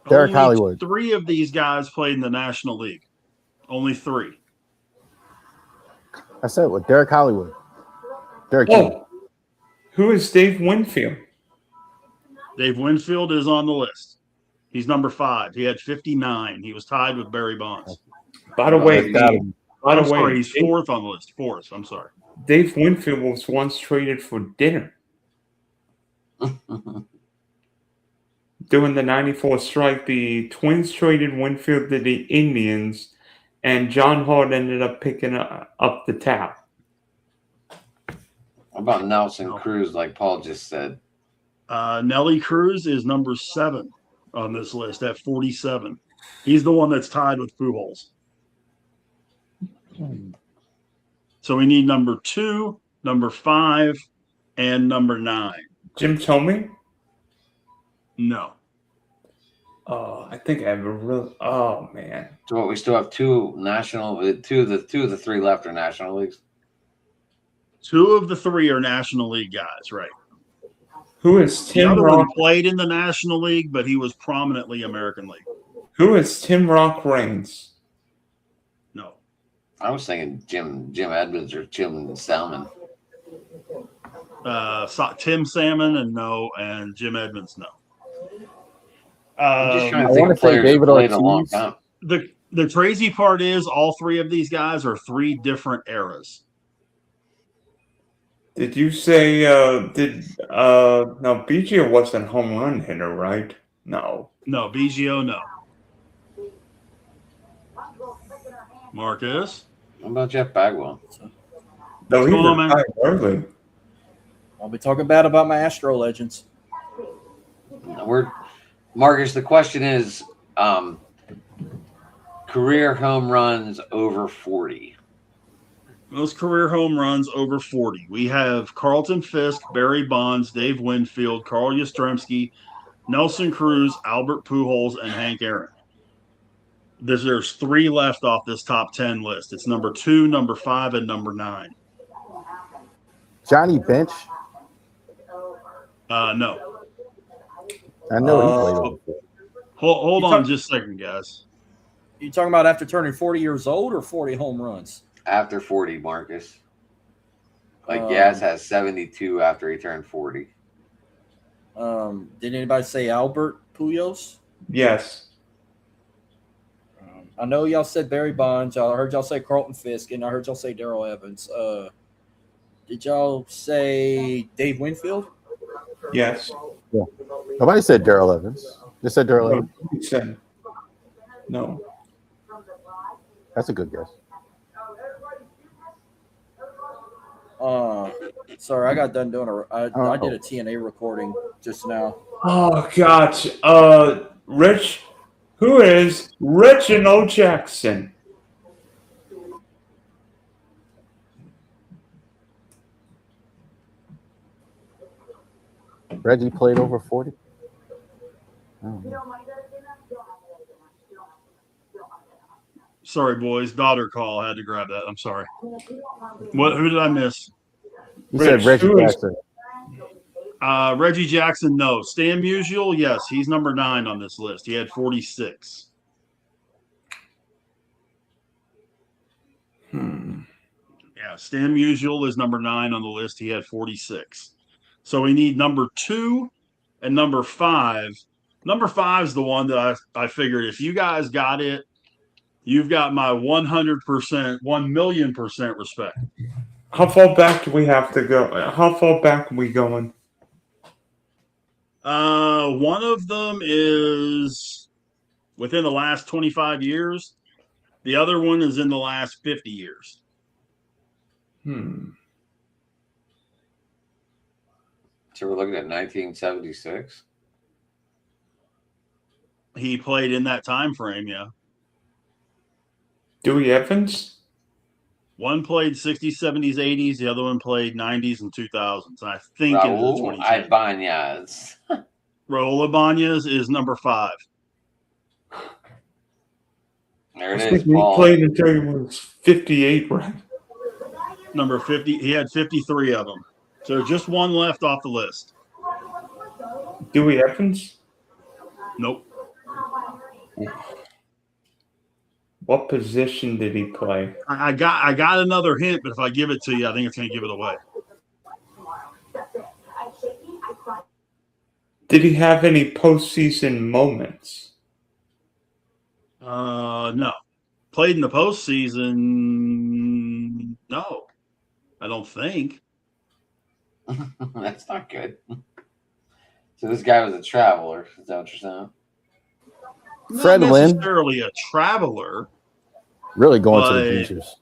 Derek only Hollywood. 3 of these guys played in the National League. Only 3. I said what? Derek Hollywood. Derek King. Oh, who is Dave Winfield? Dave Winfield is on the list. He's number 5. He had 59. He was tied with Barry Bonds. By the way, I'm sorry, he's 4th on the list. 4th. I'm sorry. Dave Winfield was once traded for dinner during the '94 strike. The Twins traded Winfield to the Indians, and John Hart ended up picking up the tab. How about Nelson Cruz, like Paul just said? Nelly Cruz is number 7 on this list at 47. He's the one that's tied with Pujols. So we need number 2, number 5, and number 9. Jim Thome? No. I think I have a real. Oh man, So what, we still have two of the three left are National Leagues. 2 of the 3 are National League guys, right? who is The Tim other Rock? one played in the National League, but he was prominently American League. Who is Tim Rock Reigns? No. I was thinking Jim Edmonds or Jim Salmon. Tim Salmon and Jim Edmonds, no. I'm just trying I to think wanna of say players that David played a long Ortiz. time. The crazy part is all 3 of these guys are 3 different eras. Did you say no, BGO wasn't home run hitter, right? No. No, BGO, no. Marcus? What about Jeff Bagwell? No, What's he going on, man? retired early. I'll be talking bad about my Astro legends. Marcus, the question is career home runs over 40. Most career home runs over 40. We have Carlton Fisk, Barry Bonds, Dave Winfield, Carl Yastrzemski, Nelson Cruz, Albert Pujols, and Hank Aaron. There's 3 left off this top 10 list. It's number 2, number 5, and number 9. Johnny Bench. No. I know he played over 40. Hold on just a second, guys. You talking about after turning 40 years old or 40 home runs? After 40, Marcus. Like Um, Yaz has 72 after he turned 40. Did anybody say Albert Pujols? Yes. I know y'all said Barry Bonds. I heard y'all say Carlton Fisk, and I heard y'all say Darrell Evans. Did y'all say Dave Winfield? Yes. Nobody said Darrell Evans. They said Darrell No, Evans. he said no. That's a good guess. Sorry, I got done doing I did a TNA recording just now. Oh gosh. Rich. Who is Reginald Jackson? Reggie played over 40. Oh. Sorry, boys. Daughter call. I had to grab that. I'm sorry. Who did I miss? You said Rich, Reggie who is- Jackson. Reggie Jackson, no. Stan Musial, yes. He's number 9 on this list. He had 46. Yeah, Stan Musial is number 9 on the list. He had 46. So we need number 2 and number 5. Number 5 is the one that I figured if you guys got it, you've got my 100%, 1,000,000% respect. How far back do we have to go? How far back are we going? One of them is within the last 25 years. The other one is in the last 50 years. So we're looking at 1976. He played in that time frame, yeah. Dewey Evans? One played 60s, 70s, 80s. The other one played 90s and 2000s. I think into the Raul 2010s. Ibanez. Raul Ibanez is number 5. There it I is, think he Paul. played until he was 58, right? Number 50. He had 53 of them. So just one left off the list. Dewey Evans? Nope. What position did he play? I got another hint, but if I give it to you, I think it's going to give it away. Did he have any postseason moments? No. Played in the postseason? No. I don't think. That's not good. So this guy was a traveler. Is that what you're saying? Fred Not Lynn? necessarily a traveler. Really going to But- the futures.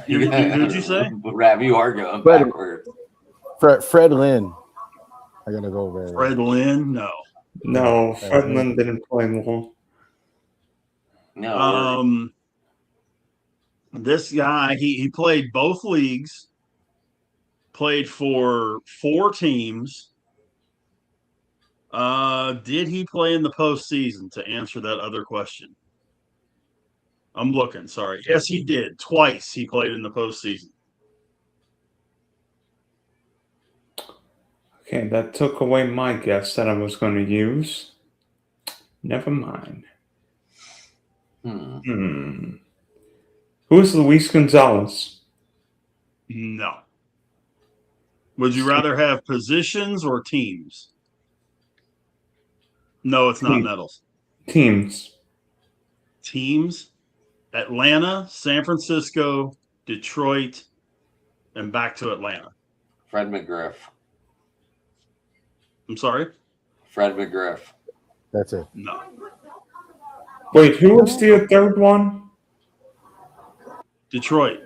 Who'd you say? Rav, you are going Fred- backward. Fred Lynn. I gotta go over there. Fred Lynn? No. No, Fred Lynn didn't play long. No. This guy, he played both leagues, played for 4 teams. Did he play in the postseason? To answer that other question, I'm looking. Sorry. Yes, he did. Twice he played in the postseason. Okay, that took away my guess that I was going to use. Never mind. Who is Luis Gonzalez? No. Would you rather have positions or teams? No, it's not medals. Teams. Teams: Atlanta, San Francisco, Detroit, and back to Atlanta. Fred McGriff. I'm sorry? Fred McGriff. That's it. No. Wait, who was the third one? Detroit.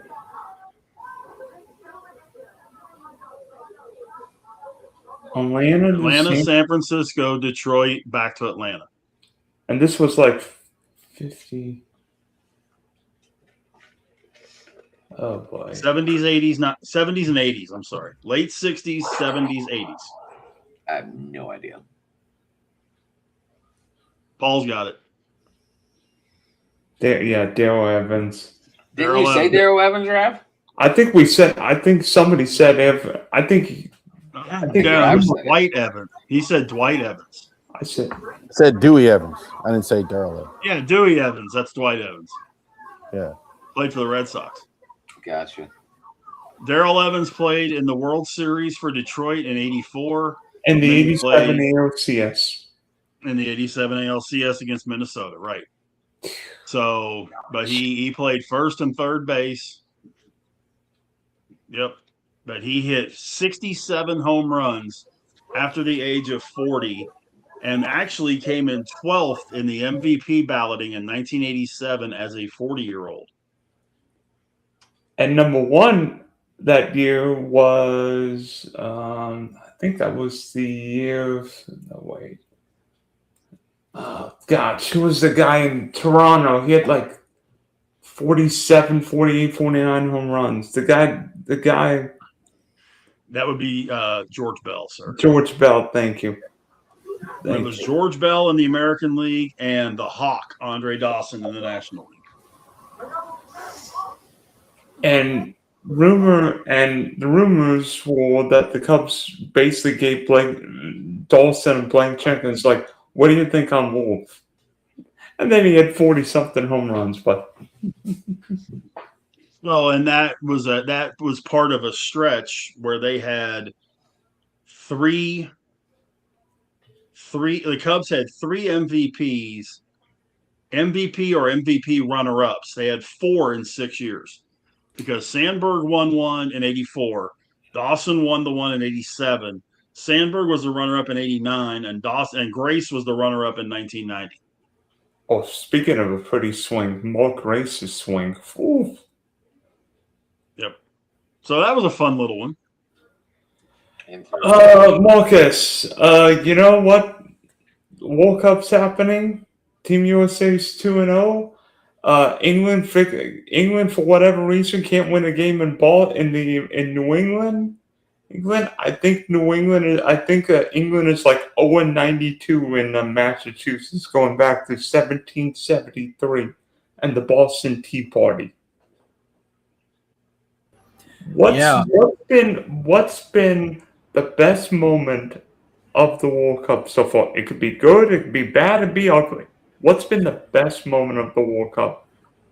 Atlanta, San Francisco, Detroit, back to Atlanta. And this was like 50. Oh boy. 70s, 80s, not 70s and 80s. I'm sorry. Late 60s, 70s, 80s. I have no idea. Paul's got it. Darrell Evans. Didn't you say Darrell Evans, Rav? I think somebody said Evans. I think Dwight Evans. He said Dwight Evans. I said Dewey Evans. I didn't say Darrell Evans. Yeah, Dewey Evans. That's Dwight Evans. Yeah. Played for the Red Sox. Gotcha. Darrell Evans played in the World Series for Detroit in '84. And the 87 ALCS. In the 87 ALCS against Minnesota, right. So, but he played first and third base. Yep. But he hit 67 home runs after the age of 40 and actually came in 12th in the MVP balloting in 1987 as a 40-year-old. And number one that year was, I think that was the year of, no, wait. Oh, gosh, who was the guy in Toronto? He had like 47, 48, 49 home runs. The guy. That would be George Bell, sir. George Bell, thank you. It was George Bell in the American League and the Hawk, Andre Dawson, in the National League. And the rumors were that the Cubs basically gave Dawson a blank check, and it's like, what do you think I'm worth? And then he had 40-something home runs, but well, and that was part of a stretch where they had the Cubs had three MVPs, MVP or MVP runner-ups. They had 4 in 6 years because Sandberg won one in '84, Dawson won the one in '87, Sandberg was the runner-up in '89, and Grace was the runner-up in 1990. Oh, speaking of a pretty swing, Mark Grace's swing. Ooh. Yep. So that was a fun little one. Marcus, you know what? World Cup's happening. Team USA's 2-0. England, for whatever reason, can't win a game in New England. I think England is like 0-92 in Massachusetts, going back to 1773 and the Boston Tea Party. What's been the best moment of the World Cup so far? It could be good, it could be bad, it could be ugly. What's been the best moment of the World Cup?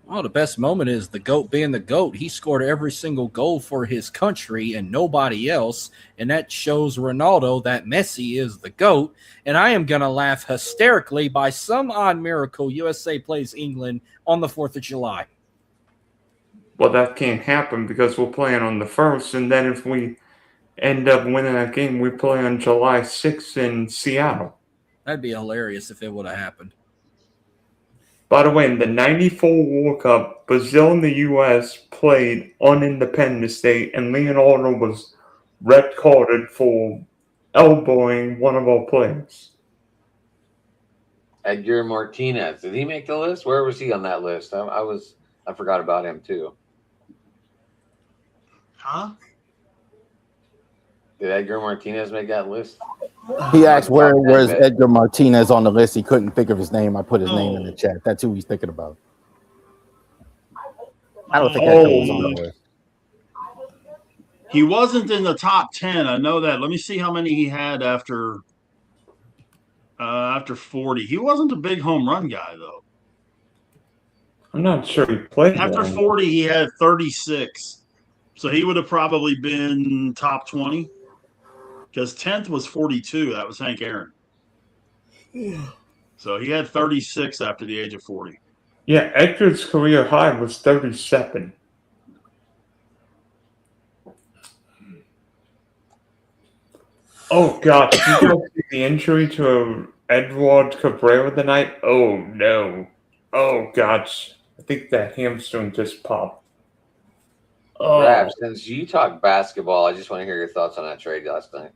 Oh, the best moment is the GOAT being the GOAT. He scored every single goal for his country and nobody else. And that shows Ronaldo that Messi is the GOAT. And I am going to laugh hysterically by some odd miracle USA plays England on the 4th of July. Well, that can't happen because we're playing on the 1st. And then if we end up winning that game, we play on July 6th in Seattle. That'd be hilarious if it would have happened. By the way, in the 94 World Cup, Brazil and the U.S. played on Independence Day, and Leonardo was red carded for elbowing one of our players. Edgar Martinez. Did he make the list? Where was he on that list? I forgot about him too. Huh? Did Edgar Martinez make that list? He asked Top 10 where's bet. Edgar Martinez on the list. He couldn't think of his name. I put his name in the Oh. chat. That's who he's thinking about. I don't think Edgar was on the list. He wasn't in the top 10. I know that. Let me see how many he had after 40. He wasn't a big home run guy, though. I'm not sure he played After one. 40, he had 36. So he would have probably been top 20 because 10th was 42. That was Hank Aaron. So he had 36 after the age of 40. Yeah, Edgar's career high was 37. Oh, God. Did you guys see the injury to Edward Cabrera tonight? Oh, no. Oh, gosh. I think that hamstring just popped. Oh. Rab, since you talk basketball, I just want to hear your thoughts on that trade last night.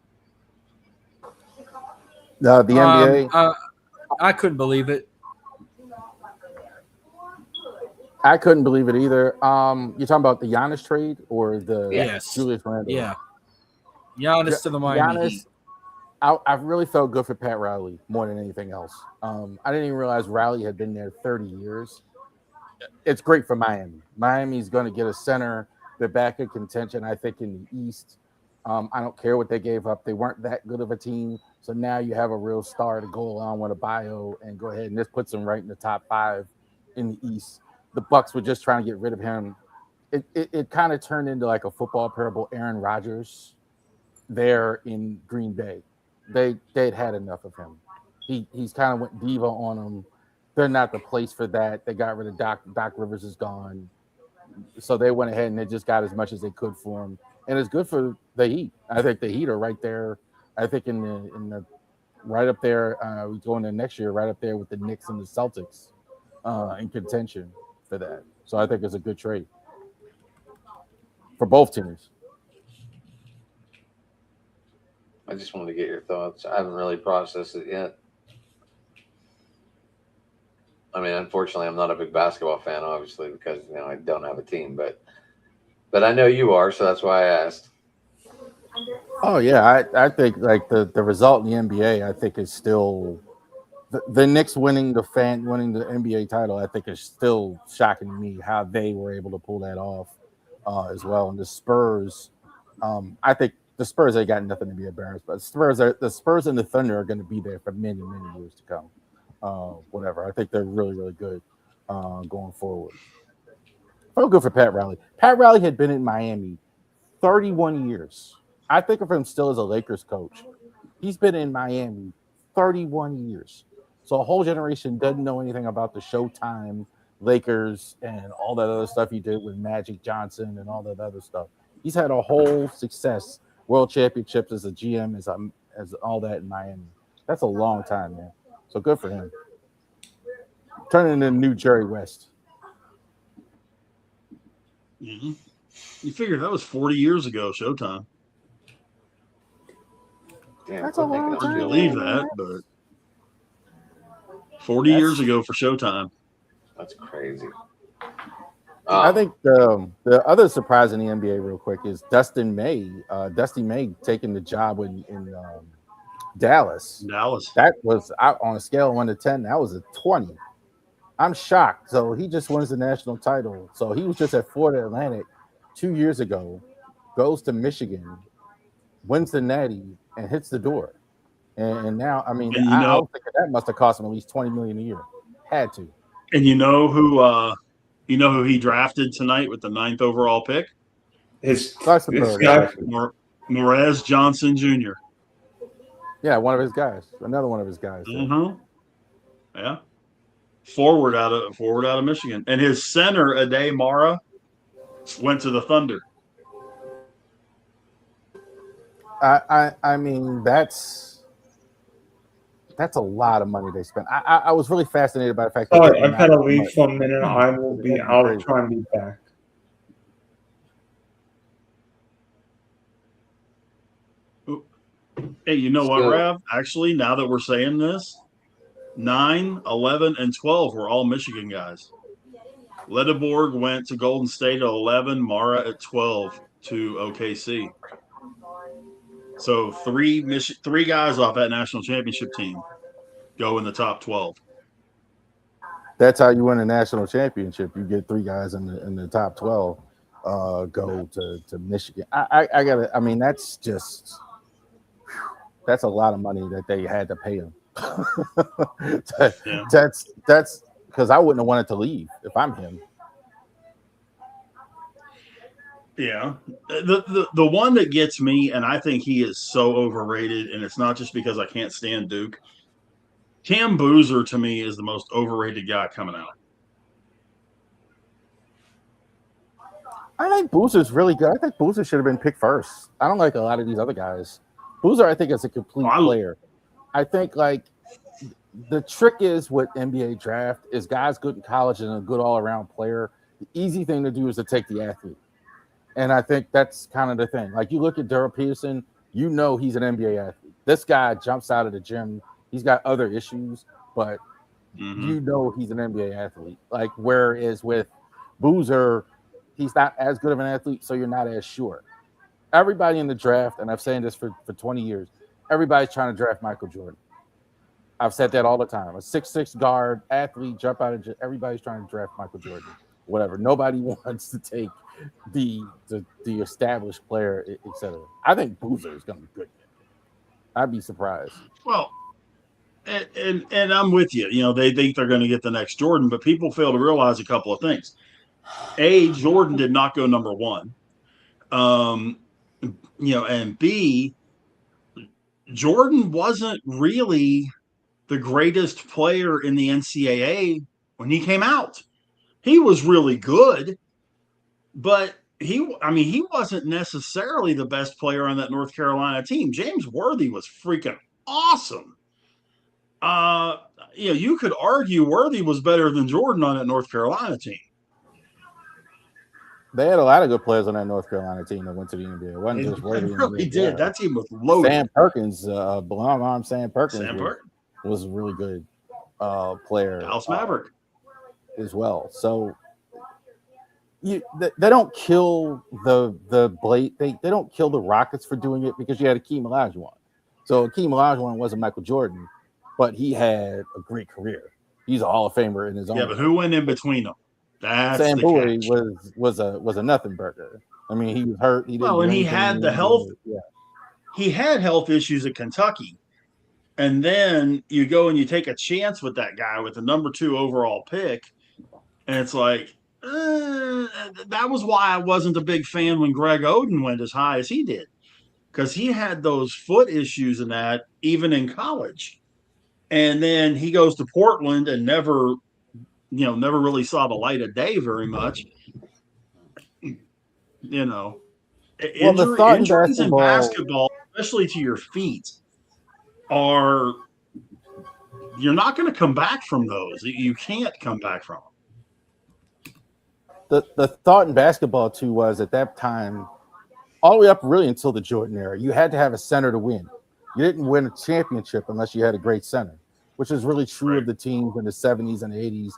The NBA. I couldn't believe it. I couldn't believe it either. You're talking about the Giannis trade or the Yes. Julius Randle? Yeah. Giannis to the Miami Heat. I really felt good for Pat Riley more than anything else. I didn't even realize Riley had been there 30 years. It's great for Miami. Miami's going to get a center. They're back in contention, I think, in the East. I don't care what they gave up. They weren't that good of a team. So now you have a real star to go along with a bio and go ahead and this puts them right in the top 5 in the East. The Bucks were just trying to get rid of him. It kind of turned into like a football parable. Aaron Rodgers there in Green Bay. They'd had enough of him. He's kind of went diva on them. They're not the place for that. They got rid of Doc. Doc Rivers is gone. So they went ahead and they just got as much as they could for him. And it's good for the Heat. I think the Heat are right there. I think in the right up there, we go into next year, right up there with the Knicks and the Celtics in contention for that. So I think it's a good trade for both teams. I just wanted to get your thoughts. I haven't really processed it yet. I mean, unfortunately, I'm not a big basketball fan, obviously, because I don't have a team. But I know you are, so that's why I asked. Oh yeah, I think like the result in the NBA, I think is still the Knicks winning the NBA title. I think is still shocking to me how they were able to pull that off as well. And the Spurs, I think the Spurs they got nothing to be embarrassed, but the Spurs and the Thunder are going to be there for many years to come. Whatever, I think they're really good going forward. Oh, good for Pat Riley. Pat Riley had been in Miami 31 years. I think of him still as a Lakers coach. He's been in Miami 31 years. So a whole generation doesn't know anything about the Showtime Lakers and all that other stuff he did with Magic Johnson and all that other stuff. He's had a whole success, world championships as a GM, as all that in Miami. That's a long time, man. So good for him. Turning into new Jerry West. Mm-hmm. You figure that was 40 years ago, Showtime. Damn, That's a long I time. believe that, but 40 years ago for Showtime. That's crazy. I think the other surprise in the NBA, real quick, is Dusty May taking the job in Dallas. That was out on a scale of 1 to 10. That was a 20. I'm shocked. So he just wins the national title. So he was just at Florida Atlantic 2 years ago, goes to Michigan, wins the Natty, and hits the door. And now, I mean, I was thinking that must have cost him at least $20 million a year. Had to. And you know who he drafted tonight with the 9th overall pick? His guy, Morez Johnson Jr. Yeah, one of his guys. Another one of his guys. Mm-hmm. Yeah. Forward out of Michigan. And his center, Ade Mara, went to the Thunder. I mean, that's a lot of money they spent. I was really fascinated by the fact that I've got to leave for a minute. I will be out. Try and be back. Hey, you know what, Rav? Actually, now that we're saying this, 9, 11, and 12 were all Michigan guys. Ledeborg went to Golden State at 11, Mara at 12 to OKC. So three guys off that national championship team go in the top 12. That's how you win a national championship. You get 3 guys in the top 12 go to Michigan. I gotta. I mean, that's a lot of money that they had to pay him. That's because I wouldn't have wanted to leave if I'm him. Yeah, the one that gets me, and I think he is so overrated, and it's not just because I can't stand Duke. Cam Boozer to me is the most overrated guy coming out. I think Boozer's really good. I think Boozer should have been picked first. I don't like a lot of these other guys. Boozer, I think, is a complete player. I think like the trick is with NBA draft is guys good in college and a good all-around player. The easy thing to do is to take the athlete. And I think that's kind of the thing. Like you look at Daryl Peterson, you know he's an NBA athlete. This guy jumps out of the gym. He's got other issues, but you know he's an NBA athlete. Like whereas with Boozer, he's not as good of an athlete, so you're not as sure. Everybody in the draft, and I've said this for 20 years, everybody's trying to draft Michael Jordan. I've said that all the time. A 6'6" guard, athlete, jump out of gym. Everybody's trying to draft Michael Jordan. Whatever. Nobody wants to take the established player, etc. I think Boozer is going to be good. I'd be surprised. Well, and I'm with you. You know, they think they're going to get the next Jordan, but people fail to realize a couple of things. A, Jordan did not go number 1. You know, and B, Jordan wasn't really the greatest player in the NCAA when he came out. He was really good, but he wasn't necessarily the best player on that North Carolina team. James Worthy was freaking awesome. You know, you could argue Worthy was better than Jordan on that North Carolina team. They had a lot of good players on that North Carolina team that went to the NBA. It wasn't just Worthy. They really did. That team was loaded. Sam Perkins, Sam Perkins was a really good player. Dallas Maverick as well. So they don't kill the Blade. They don't kill the Rockets for doing it because you had Akeem Olajuwon. So Akeem Olajuwon wasn't Michael Jordan, but he had a great career. He's a Hall of Famer in his own. Yeah, but who went in between them? That's Sam the Bowie catch. was a nothing burger. I mean, he was hurt. He didn't. Well, and he had the health. Yeah. He had health issues at Kentucky, and then you go and you take a chance with that guy with the number 2 overall pick, and it's like that was why I wasn't a big fan when Greg Oden went as high as he did, because he had those foot issues and that even in college, and then he goes to Portland and never really saw the light of day very much. You know, injuries in basketball, especially to your feet, you're not going to come back from those. You can't come back from them. The thought in basketball too was at that time, all the way up really until the Jordan era, you had to have a center to win. You didn't win a championship unless you had a great center, which is really true of the teams in the 70s and the 80s.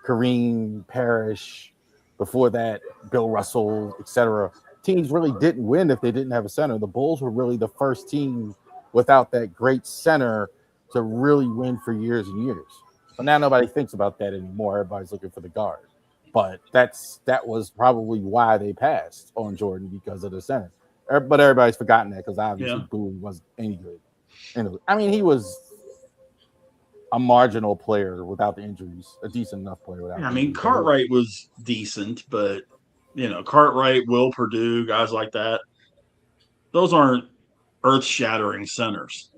Kareem, Parrish, before that, Bill Russell, etc. Teams really didn't win if they didn't have a center. The Bulls were really the first team without that great center to really win for years and years. So now nobody thinks about that anymore. Everybody's looking for the guard. But that was probably why they passed on Jordan, because of the center. But everybody's forgotten that because obviously Bowie wasn't any good. And I mean, he was a marginal player without the injuries, a decent enough player without. I mean, Cartwright was decent, but Cartwright, Will Perdue, guys like that, those aren't earth-shattering centers,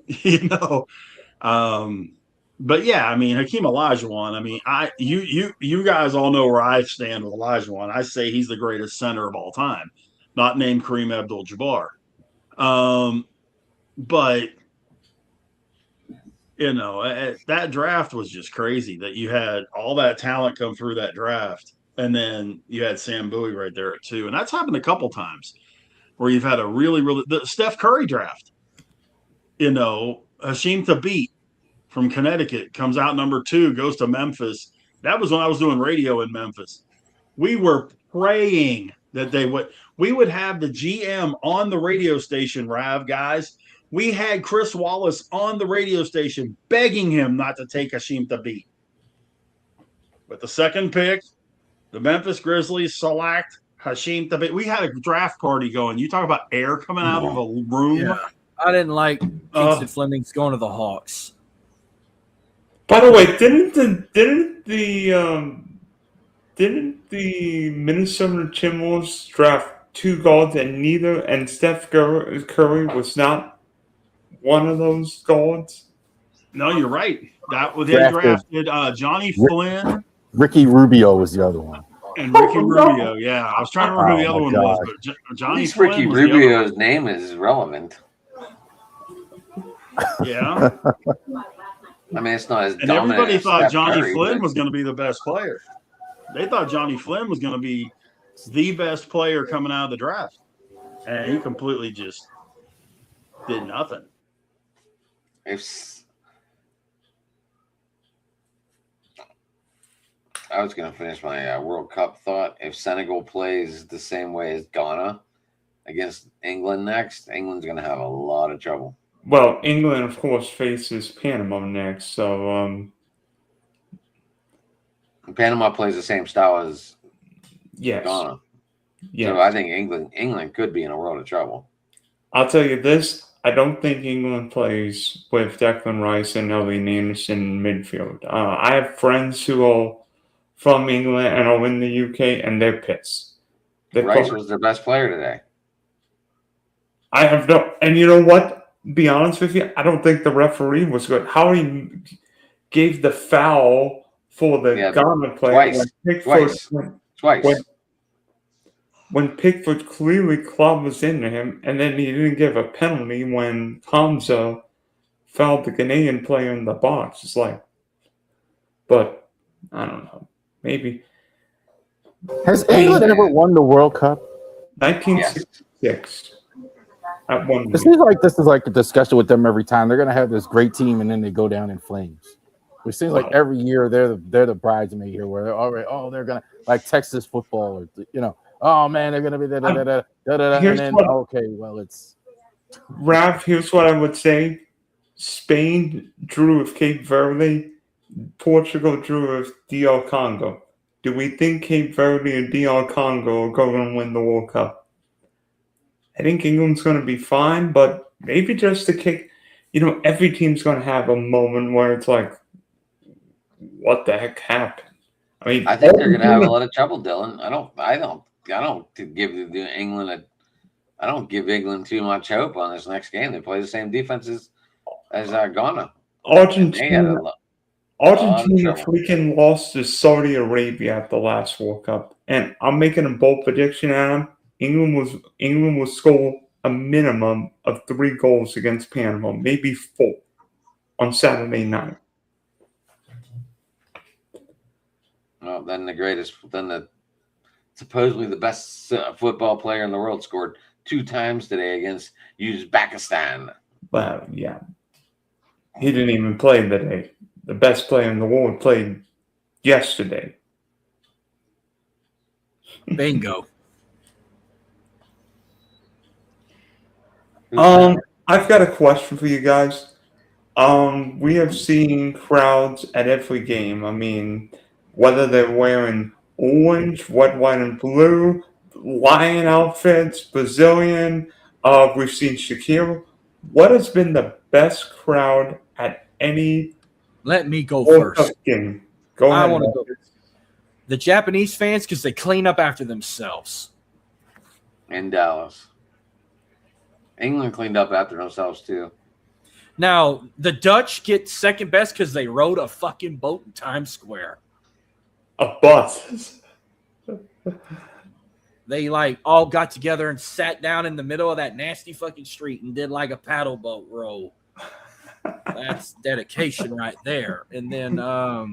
But yeah, I mean, Hakeem Olajuwon. I mean, you guys all know where I stand with Olajuwon. I say he's the greatest center of all time, not named Kareem Abdul-Jabbar. But that draft was just crazy that you had all that talent come through that draft. And then you had Sam Bowie right there at 2. And that's happened a couple times where you've had a the Steph Curry draft. Hasheem Thabeet from Connecticut comes out number 2, goes to Memphis. That was when I was doing radio in Memphis. We were praying that we would have the GM on the radio station, Rav, guys. We had Chris Wallace on the radio station begging him not to take Hashim Thabit. With the second pick, the Memphis Grizzlies select Hashim Thabit. We had a draft party going. You talk about air coming out of a room. Yeah. I didn't like Kingston Fleming's going to the Hawks. By the way, didn't the Minnesota Timberwolves draft 2 guards and Steph Curry was not one of those guards? No, you're right. That was they drafted Johnny Flynn. Ricky Rubio was the other one. And Ricky Rubio, yeah. I was trying to remember who the other one was, but Johnny Flynn Ricky was Rubio's name is relevant. Yeah. I mean, it's not as And dominant. everybody as thought Steph Johnny Curry, Flynn but- was going to be the best player. They thought Johnny Flynn was going to be the best player coming out of the draft. And he completely just did nothing. I was going to finish my World Cup thought. If Senegal plays the same way as Ghana against England next, England's going to have a lot of trouble. Well, England, of course, faces Panama next, so Panama plays the same style as yes. Ghana. Yes. So I think England could be in a world of trouble. I'll tell you this. I don't think England plays with Declan Rice and Elliot Anderson in midfield. I have friends who are from England and are in the UK, and they're pissed. Rice was their best player today. I have no, and you know what? Be honest with you, I don't think the referee was good. How he gave the foul for the Ghana player Twice. When Pickford clearly clubs into him, and then he didn't give a penalty when Hamza fouled the Ghanaian player in the box. It's like, but I don't know. Maybe. Has England ever won the World Cup? 1966. At one It seems like this is like a discussion with them every time. They're going to have this great team, and then they go down in flames. It seems like every year they're the bridesmaid here, where they're already they're gonna like Texas football, or oh man, they're gonna be and then okay, well it's Rav. Here's what I would say: Spain drew with Cape Verde, Portugal drew with DR Congo. Do we think Cape Verde and DR Congo are going to win the World Cup? I think England's going to be fine, but maybe just to kick. Every team's going to have a moment where it's like, what the heck happened? I mean, I think they're going to have a lot of trouble, Dylan. I don't give England I don't give England too much hope on this next game. They play the same defenses as Ghana. Argentina freaking lost to Saudi Arabia at the last World Cup, and I'm making a bold prediction, Adam. England will score a minimum of 3 goals against Panama, maybe 4 on Saturday night. Well, then supposedly the best football player in the world scored 2 times today against Uzbekistan. Well, yeah. He didn't even play today. The best player in the world played yesterday. Bingo. I've got a question for you guys. We have seen crowds at every game. I mean, whether they're wearing orange, red, white, and blue, lion outfits, Brazilian. We've seen Shakira. What has been the best crowd at any Let me go World Cup first. game? Go I ahead. want to go. The Japanese fans, because they clean up after themselves. In Dallas. England cleaned up after themselves, too. Now, the Dutch get second best because they rode a fucking boat in Times Square. A bus. They all got together and sat down in the middle of that nasty fucking street and did like a paddle boat roll. That's dedication right there. And then I'll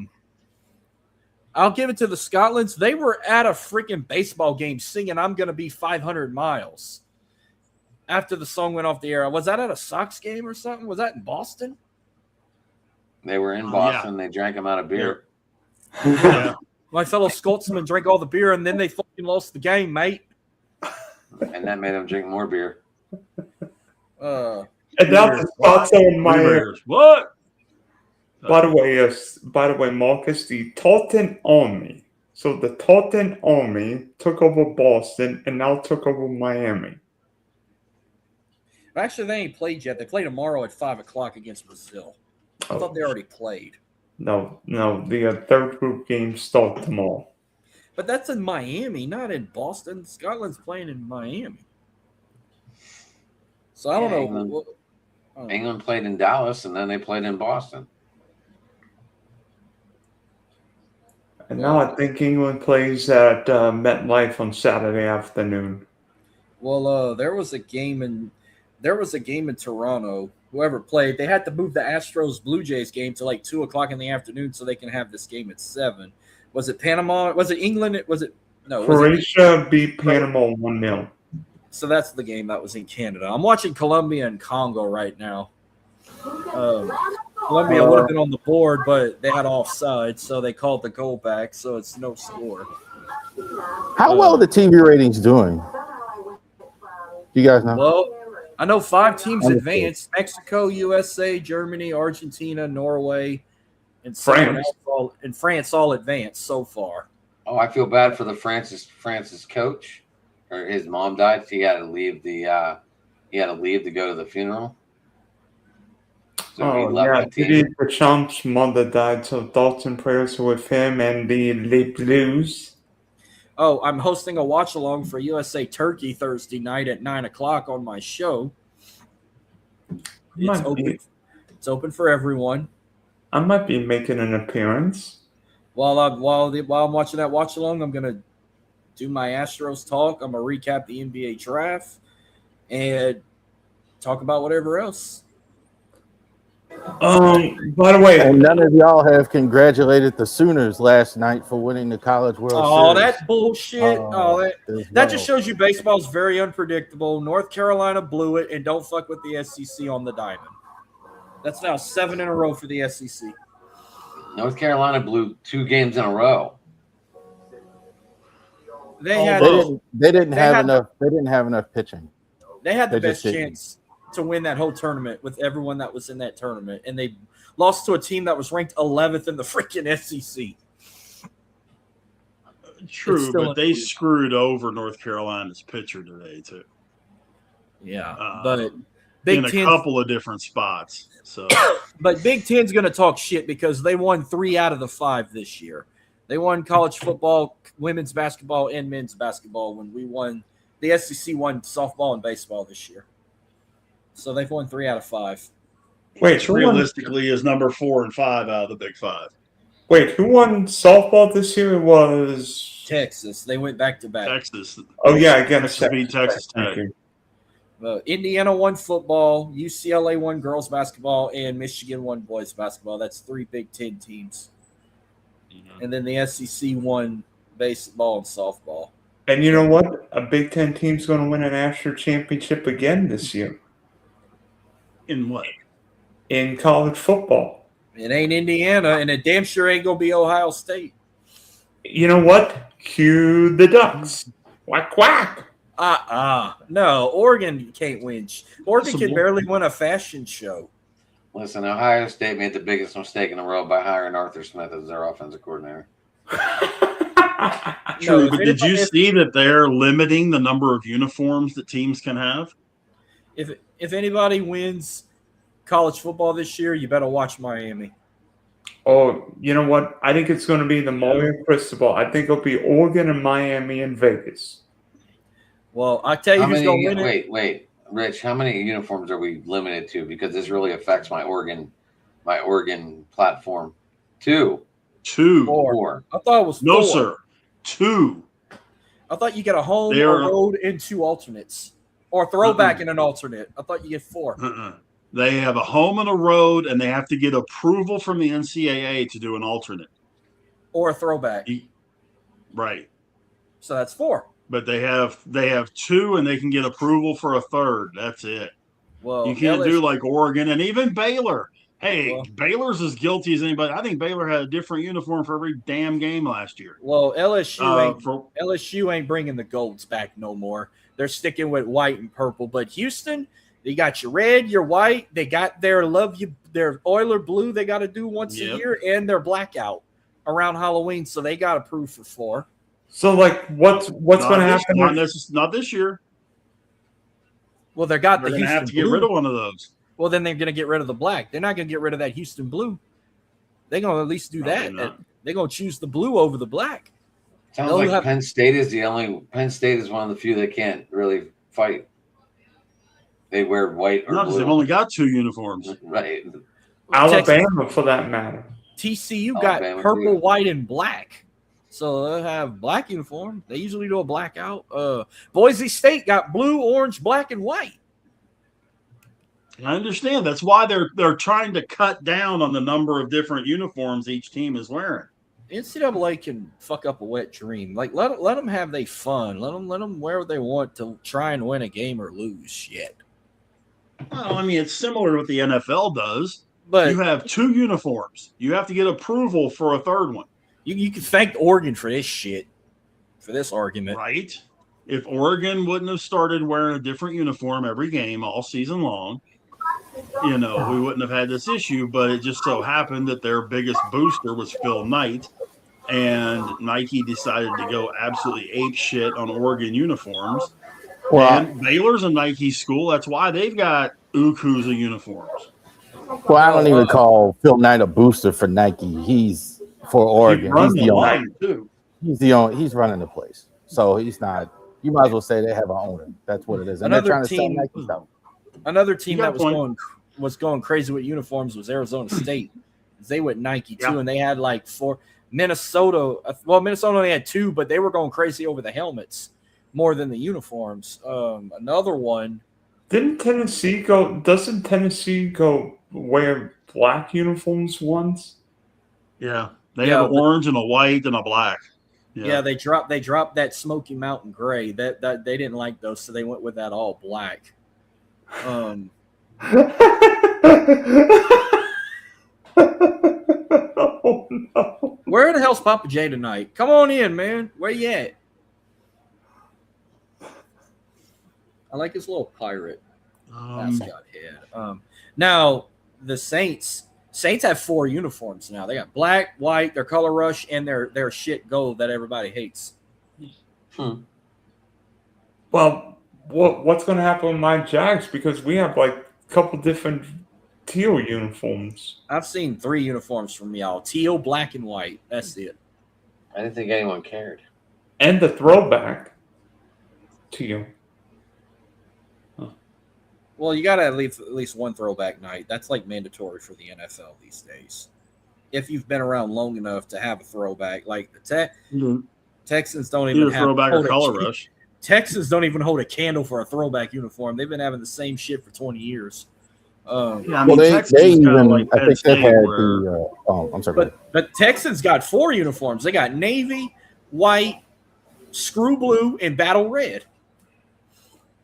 give it to the Scotlands. They were at a freaking baseball game singing "I'm Gonna Be 500 Miles" after the song went off the air. Was that at a Sox game or something? Was that in Boston? They were in Boston. Yeah. They drank them out of beer. Yeah. My fellow Scotsmen drank all the beer, and then they fucking lost the game, mate. And that made them drink more beer. And And now the spots on Blue Miami. Bears. What? By the way, Marcus, the Tartan Army. So the Tartan Army took over Boston and now took over Miami. Actually, they ain't played yet. They play tomorrow at 5:00 against Brazil. I thought they already played. No, the third group games start tomorrow. But that's in Miami, not in Boston. Scotland's playing in Miami. So I don't know. England played in Dallas, and then they played in Boston. And now I think England plays at MetLife on Saturday afternoon. Well, there was a game in Toronto. Whoever played, they had to move the Astros Blue Jays game to like 2:00 in the afternoon so they can have this game at 7. Was it Panama? Was it England? Was it no? Croatia beat Panama 1-0. So that's the game that was in Canada. I'm watching Colombia and Congo right now. Colombia would have been on the board, but they had offside, so they called the goal back, so it's no score. How well are the TV ratings doing? You guys know? Well, I know 5 teams Understood. advanced: Mexico, USA, Germany, Argentina, Norway, and France. France all advanced so far. Oh, I feel bad for the France's coach, or his mom died. He had to leave to go to the funeral. So he left the team. The Champ's mother died, so thoughts and prayers are with him and the Les Blues. Oh, I'm hosting a watch along for USA Turkey Thursday night at 9:00 on my show. It's open for everyone. I might be making an appearance. While I'm watching that watch along, I'm gonna do my Astros talk. I'm gonna recap the NBA draft and talk about whatever else. By the way, And none of y'all have congratulated the Sooners last night for winning the College World Series. Oh, that's bullshit. There's That no- just shows you baseball's very unpredictable. North Carolina blew it, and don't fuck with the SEC on the diamond. That's now 7 in a row for the SEC. North Carolina blew 2 games in a row. They didn't have had- enough pitching. They had the They best just didn't. chance to win that whole tournament with everyone that was in that tournament, and they lost to a team that was ranked 11th in the freaking SEC. True, but they screwed over North Carolina's pitcher today too. Yeah, but Big in a Ten, couple of different spots. So, but Big Ten's going to talk shit because they won 3 out of the 5 this year. They won college football, women's basketball, and men's basketball. When we won, the SEC won softball and baseball this year. So they've won 3 out of 5. wait, who won? realistically, is number 4 and 5 out of the Big 5. Wait, who won softball this year? It was Texas. They went back to back. Texas. Oh yeah, again, Texas beat Texas Thank Tech. you. Indiana won football, UCLA won girls basketball, and Michigan won boys basketball. That's 3 Big Ten teams. Mhm. And then the SEC won baseball and softball. And you know what? A Big Ten team's going to win a national championship again this year In what? in college football. It ain't Indiana, and it damn sure ain't going to be Ohio State. You know what? Cue the Ducks. Quack, quack. No, Oregon can't win. Oregon Some can more. barely win a fashion show. Listen, Ohio State made the biggest mistake in the world by hiring Arthur Smith as their offensive coordinator. True, if but did you see that they're limiting the number of uniforms that teams can have? If anybody wins college football this year, you better watch Miami. Oh, you know what? I think it's going to be the Mario Cristobal. I think it'll be Oregon and Miami and Vegas. Well, I tell you How who's many? going to win it. Wait, Rich. How many uniforms are we limited to? Because this really affects my Oregon platform. 2. 2. 4. I thought it was 4. No, sir. 2. I thought you get a home, They a are- road, and 2 alternates. Or throwback and an alternate. I thought you get 4. They have a home and a road, and they have to get approval from the NCAA to do an alternate. Or a throwback. Right. So that's 4. But they have 2, and they can get approval for a third. That's it. Well, You can't LSU do like Oregon and even Baylor. Hey, Well- Baylor's as guilty as anybody. I think Baylor had a different uniform for every damn game last year. Well, LSU For ain't bringing the golds back no more. They're sticking with white and purple. But Houston You got your red, your white. They got their their Oiler blue. They got to do once a year, and their blackout around Halloween. So they got approved for 4. So, like, what's going to happen? Not this year. Well, they're going to have to get rid of one of those. Well, then they're going to get rid of the black. They're not going to get rid of that Houston blue. They're going to at least do that. They're going to choose the blue over the black. Sounds like Penn State is one of the few that can't really fight. They wear white or blue. They've only got 2 uniforms. Right. Alabama, for that matter. TCU got purple, white, and black. So they have black uniform. They usually do a blackout. Boise State got blue, orange, black, and white. I understand. That's why they're trying to cut down on the number of different uniforms each team is wearing. NCAA can fuck up a wet dream. Like let them have their fun. Let them wear what they want to try and win a game or lose shit. Well, I mean, it's similar to what the NFL does. But you have 2 uniforms. You have to get approval for a third one. You can thank Oregon for this shit, for this argument. Right. If Oregon wouldn't have started wearing a different uniform every game all season long, we wouldn't have had this issue. But it just so happened that their biggest booster was Phil Knight, and Nike decided to go absolutely ape shit on Oregon uniforms. Well, and Baylor's a Nike school. That's why they've got Ukuza uniforms. Well, I don't even call Phil Knight a booster for Nike. He's for Oregon. He's the owner. He's running the place. So he's not. You might as well say they have an owner. That's what it is. And they're trying to sell Nike stuff. Another team that was going crazy with uniforms was Arizona State. They went Nike too, and they had like 4. Minnesota. Well, Minnesota only had 2, but they were going crazy over the helmets more than the uniforms. Another one. Doesn't Tennessee go wear black uniforms once? Yeah. They have an orange and a white and a black. Yeah, they dropped that Smoky Mountain gray. That they didn't like those, so they went with that all black. Oh no. Where the hell's Papa J tonight? Come on in, man. Where you at? I like his little pirate mascot head. Now the Saints have 4 uniforms now. They got black, white, their color rush, and their shit gold that everybody hates. Well, what's going to happen with my Jags? Because we have like a couple different teal uniforms. I've seen 3 uniforms from y'all: teal, black, and white. That's it. I didn't think anyone cared. And the throwback teal. Well, you got to at least one throwback night. That's like mandatory for the NFL these days. If you've been around long enough to have a throwback, like the Texans don't even have throwback or color rush. Texans don't even hold a candle for a throwback uniform. They've been having the same shit for 20 years. They even like I think they had the. I'm sorry. But Texans got 4 uniforms. They got navy, white, screw blue, and battle red.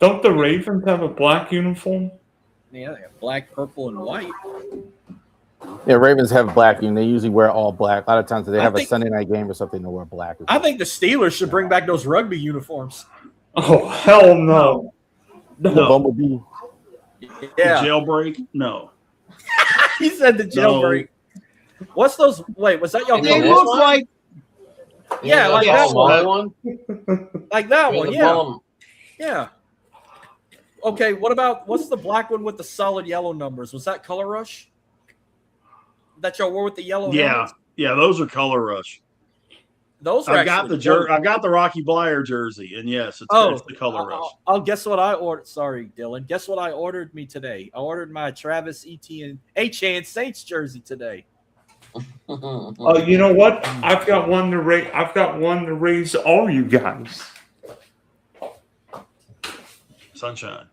Don't the Ravens have a black uniform? Yeah, they have black, purple, and white. Yeah, Ravens have black uniform. They usually wear all black. A lot of times, if they have a Sunday night game or something, they wear black. I think the Steelers should bring back those rugby uniforms. Oh hell no! The Bumblebee. Yeah. The jailbreak? No. He said the jailbreak. No. What's those? Wait, was that y'all? They look like. Yeah, like that one. Like that one. Yeah. Yeah. Okay, what's the black one with the solid yellow numbers? Was that Color Rush? That y'all wore with the yellow numbers? Yeah, those are Color Rush. Those are I got the Rocky Blyer jersey, and yes, it's the Color Rush. I'll guess what I ordered. Sorry, Dylan. Guess what I ordered me today? I ordered my Travis Etienne Chants Saints jersey today. Oh, you know what? I've got one to raise all you guys. Sunshine.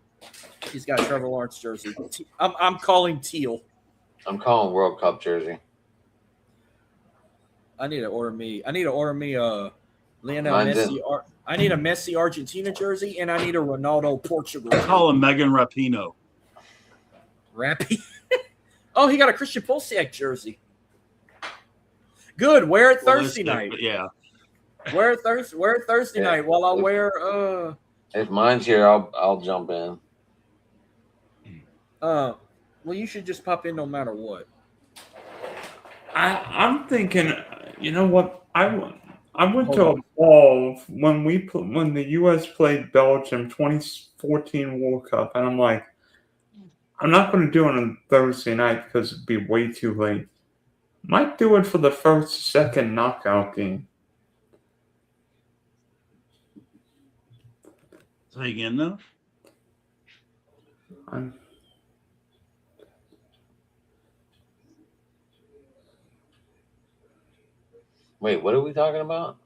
He's got Trevor Lawrence jersey. I'm calling teal. I'm calling World Cup jersey. I need to order me a Lionel Messi. I need a Messi Argentina jersey, and I need a Ronaldo Portugal. I call him Megan Rapinoe. Rappy. Oh, he got a Christian Pulisic jersey. Good. Wear it Thursday night. Yeah. Wear it Thursday night while I wear. If mine's here, I'll jump in. Well, you should just pop in no matter what. I'm thinking, you know what? I went Hold to a on. ball when when the U.S. played Belgium 2014 World Cup, and I'm like, I'm not going to do it on Thursday night because it'd be way too late. Might do it for the first, second knockout game. Say again, though. I'm, Wait, what are we talking about?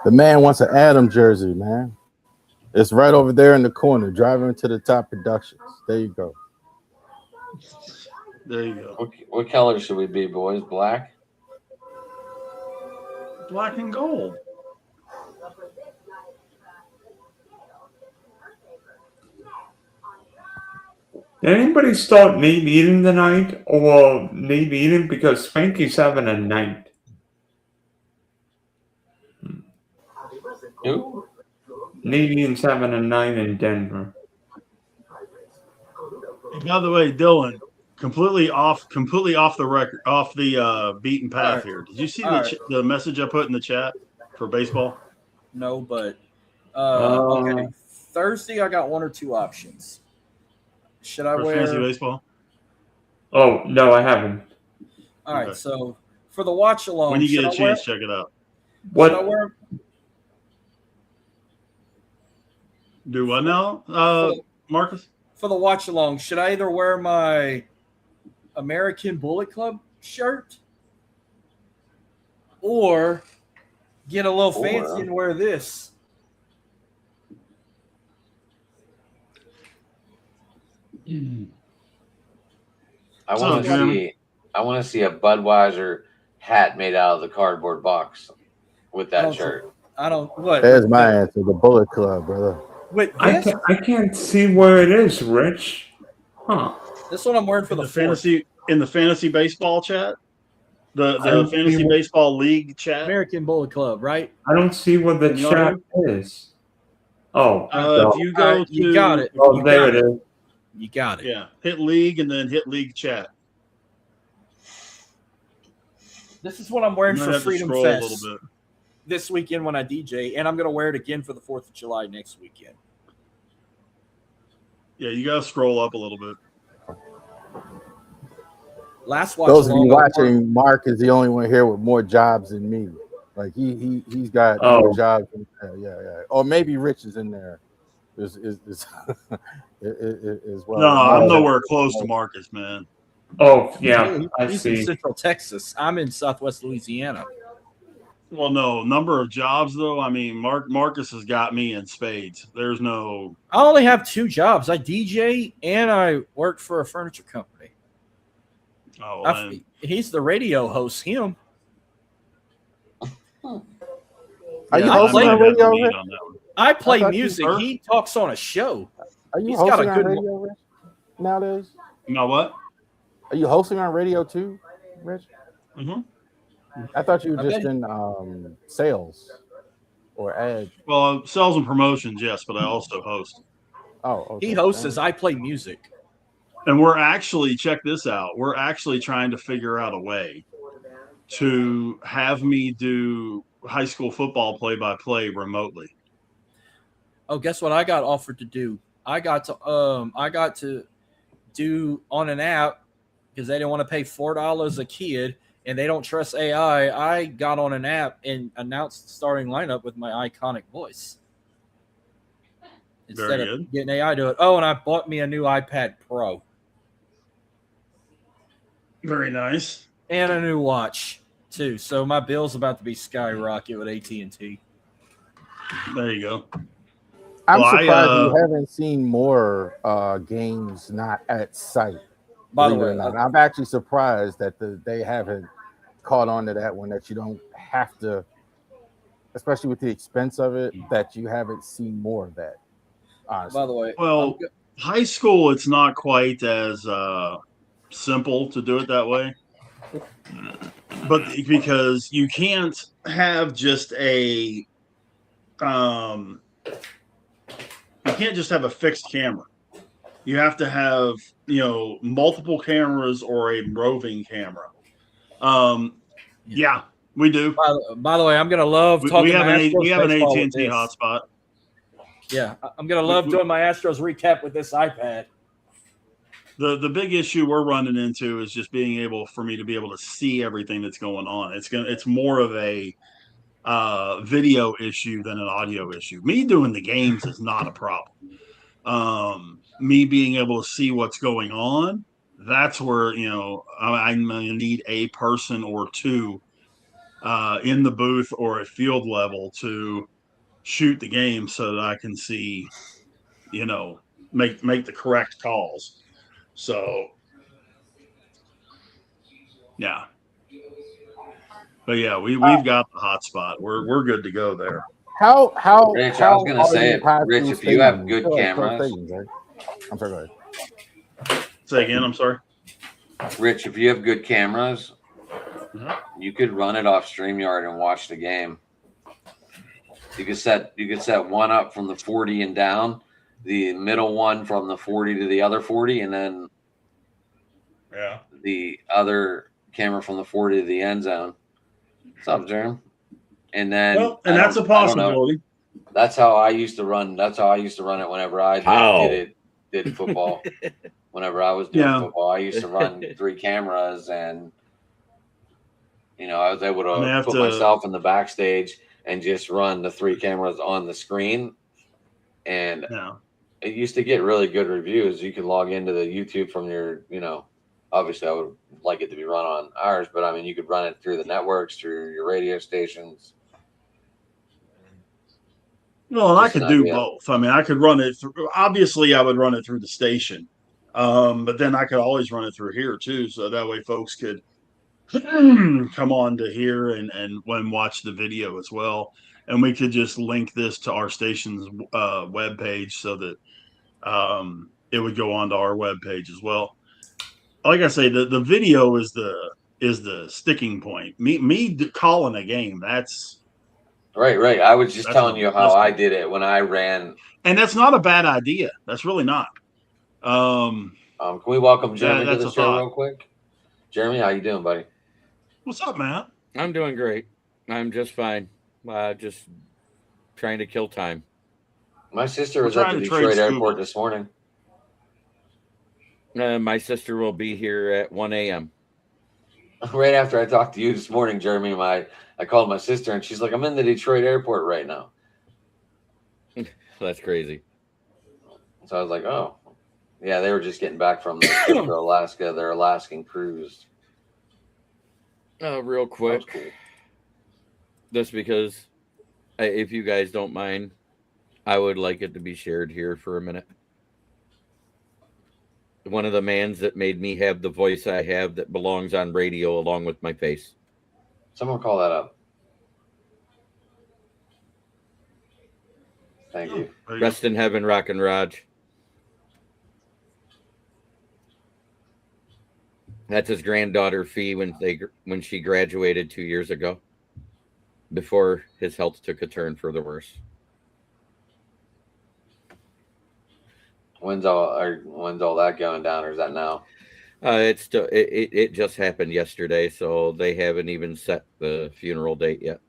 The man wants an Adam jersey, man. It's right over there in the corner. Driving to the Top Productions. There you go. There you go. What color should we be, boys? Black? Black and gold. Did anybody start Nate eating tonight, or Nate eating because Spanky's having a night? Who? Nadine's having a night in Denver. By the way, Dylan, completely off the record, off the beaten path here. Did you see the message I put in the chat for baseball? No, but okay. Thursday, I got one or two options. Should I wear fantasy baseball? Oh no, I haven't. All right, so for the watch along, when you get a chance, check it out. What? Should I wear? Do what now, Marcus? For the watch along, should I either wear my American Bullet Club shirt or get a little fancy and wear this? I want to see a Budweiser hat made out of the cardboard box with that shirt. There's my answer. The Bullet Club, brother. Wait, I can't see where it is, Rich. Huh? This one I'm wearing for the fantasy in the fantasy baseball chat. The fantasy baseball league chat. American Bullet Club, right? I don't see what the chat is. Oh, if you go to, you got it. Oh, there it is. You got it. Yeah, hit league and then hit league chat. This is what I'm wearing for Freedom Fest a little bit this weekend when I DJ, and I'm going to wear it again for the 4th of July next weekend. Yeah, you got to scroll up a little bit. Last watch. Those of you watching, Mark is the only one here with more jobs than me. Like he's got more jobs. Yeah. Or maybe Rich is in there. Is well. No, I'm nowhere close to Marcus, man. Oh yeah, he's in Central Texas. I'm in Southwest Louisiana. Well, no number of jobs though. I mean, Marcus has got me in spades. There's no. I only have 2 jobs. I DJ and I work for a furniture company. Oh, he's the radio host. Him. Are you hosting on radio? I play music. He talks on a show. Are you hosting on radio, Rich? Nowadays? No, what? Are you hosting on radio too, Rich? Mm-hmm. I thought you were just in sales or ad. Well, sales and promotions, yes, but I also host. Oh, okay. He hosts as I play music. And we're actually, check this out, we're actually trying to figure out a way to have me do high school football play-by-play remotely. Oh, guess what I got offered to do? I got to do on an app because they didn't want to pay $4 a kid and they don't trust AI. I got on an app and announced the starting lineup with my iconic voice instead of getting AI to it. Oh, and I bought me a new iPad Pro. Very nice. And a new watch too. So my bill's about to be skyrocket with AT&T. There you go. I'm surprised you haven't seen more games not at site. By the way, I'm actually surprised that they haven't caught on to that one, that you don't have to, especially with the expense of it, that you haven't seen more of that. Honestly. By the way, well, high school, it's not quite as simple to do it that way. but because you can't have just you can't just have a fixed camera. You have to have, multiple cameras or a roving camera. Yeah, we do. By the way, I'm gonna love talking. We have an baseball with AT&T this. hotspot. Yeah, I'm gonna love doing my Astros recap with this iPad. The big issue we're running into is just being able for me to be able to see everything that's going on. It's more of a video issue than an audio issue. Me doing the games is not a problem. Me being able to see what's going on, that's where I'm gonna need a person or two in the booth or at field level to shoot the game so that I can see, make the correct calls. So yeah. But yeah, we've got the hotspot. We're good to go there. How Rich, I was gonna say, Rich, if you have good cameras. I'm sorry, go ahead. Say again, I'm sorry. Rich, if you have good cameras, you could run it off StreamYard and watch the game. You could set one up from the 40 and down, the middle one from the 40 to the other 40, and then the other camera from the 40 to the end zone. What's up, Jerem? And then that's a possibility. That's how I used to run. That's how I used to run it whenever I did football. Whenever I was doing football, I used to run 3 cameras, and I was able to put myself in the backstage and just run the 3 cameras on the screen. And it used to get really good reviews. You could log into the YouTube from your, obviously I would like it to be run on ours, but I mean, you could run it through the networks, through your radio stations. Well, and I could do both. I mean, I could run it through, obviously I would run it through the station. But then I could always run it through here too. So that way folks could come on to here and watch the video as well. And we could just link this to our station's webpage so that it would go onto our webpage as well. Like I say, the video is the sticking point. Me calling a game, that's right. I was just telling you how I did it when I ran. And that's not a bad idea. That's really not. Can we welcome Jeremy to the show real quick? Jeremy, how you doing, buddy? What's up, man? I'm doing great. I'm just fine. Just trying to kill time. My sister was at the Detroit airport this morning. My sister will be here at 1 a.m. Right after I talked to you this morning, Jeremy, I called my sister and she's like, I'm in the Detroit airport right now. That's crazy. So I was like, oh. Yeah, they were just getting back from Alaska, their Alaskan cruise. Real quick. Cool. Just because, if you guys don't mind, I would like it to be shared here for a minute. One of the mans that made me have the voice I have that belongs on radio along with my face. Someone call that up. Thank you. Rest in heaven, Rock and Raj. That's his granddaughter Fee when she graduated 2 years ago, before his health took a turn for the worse. When's all that going down, or is that now? It just happened yesterday, so they haven't even set the funeral date yet.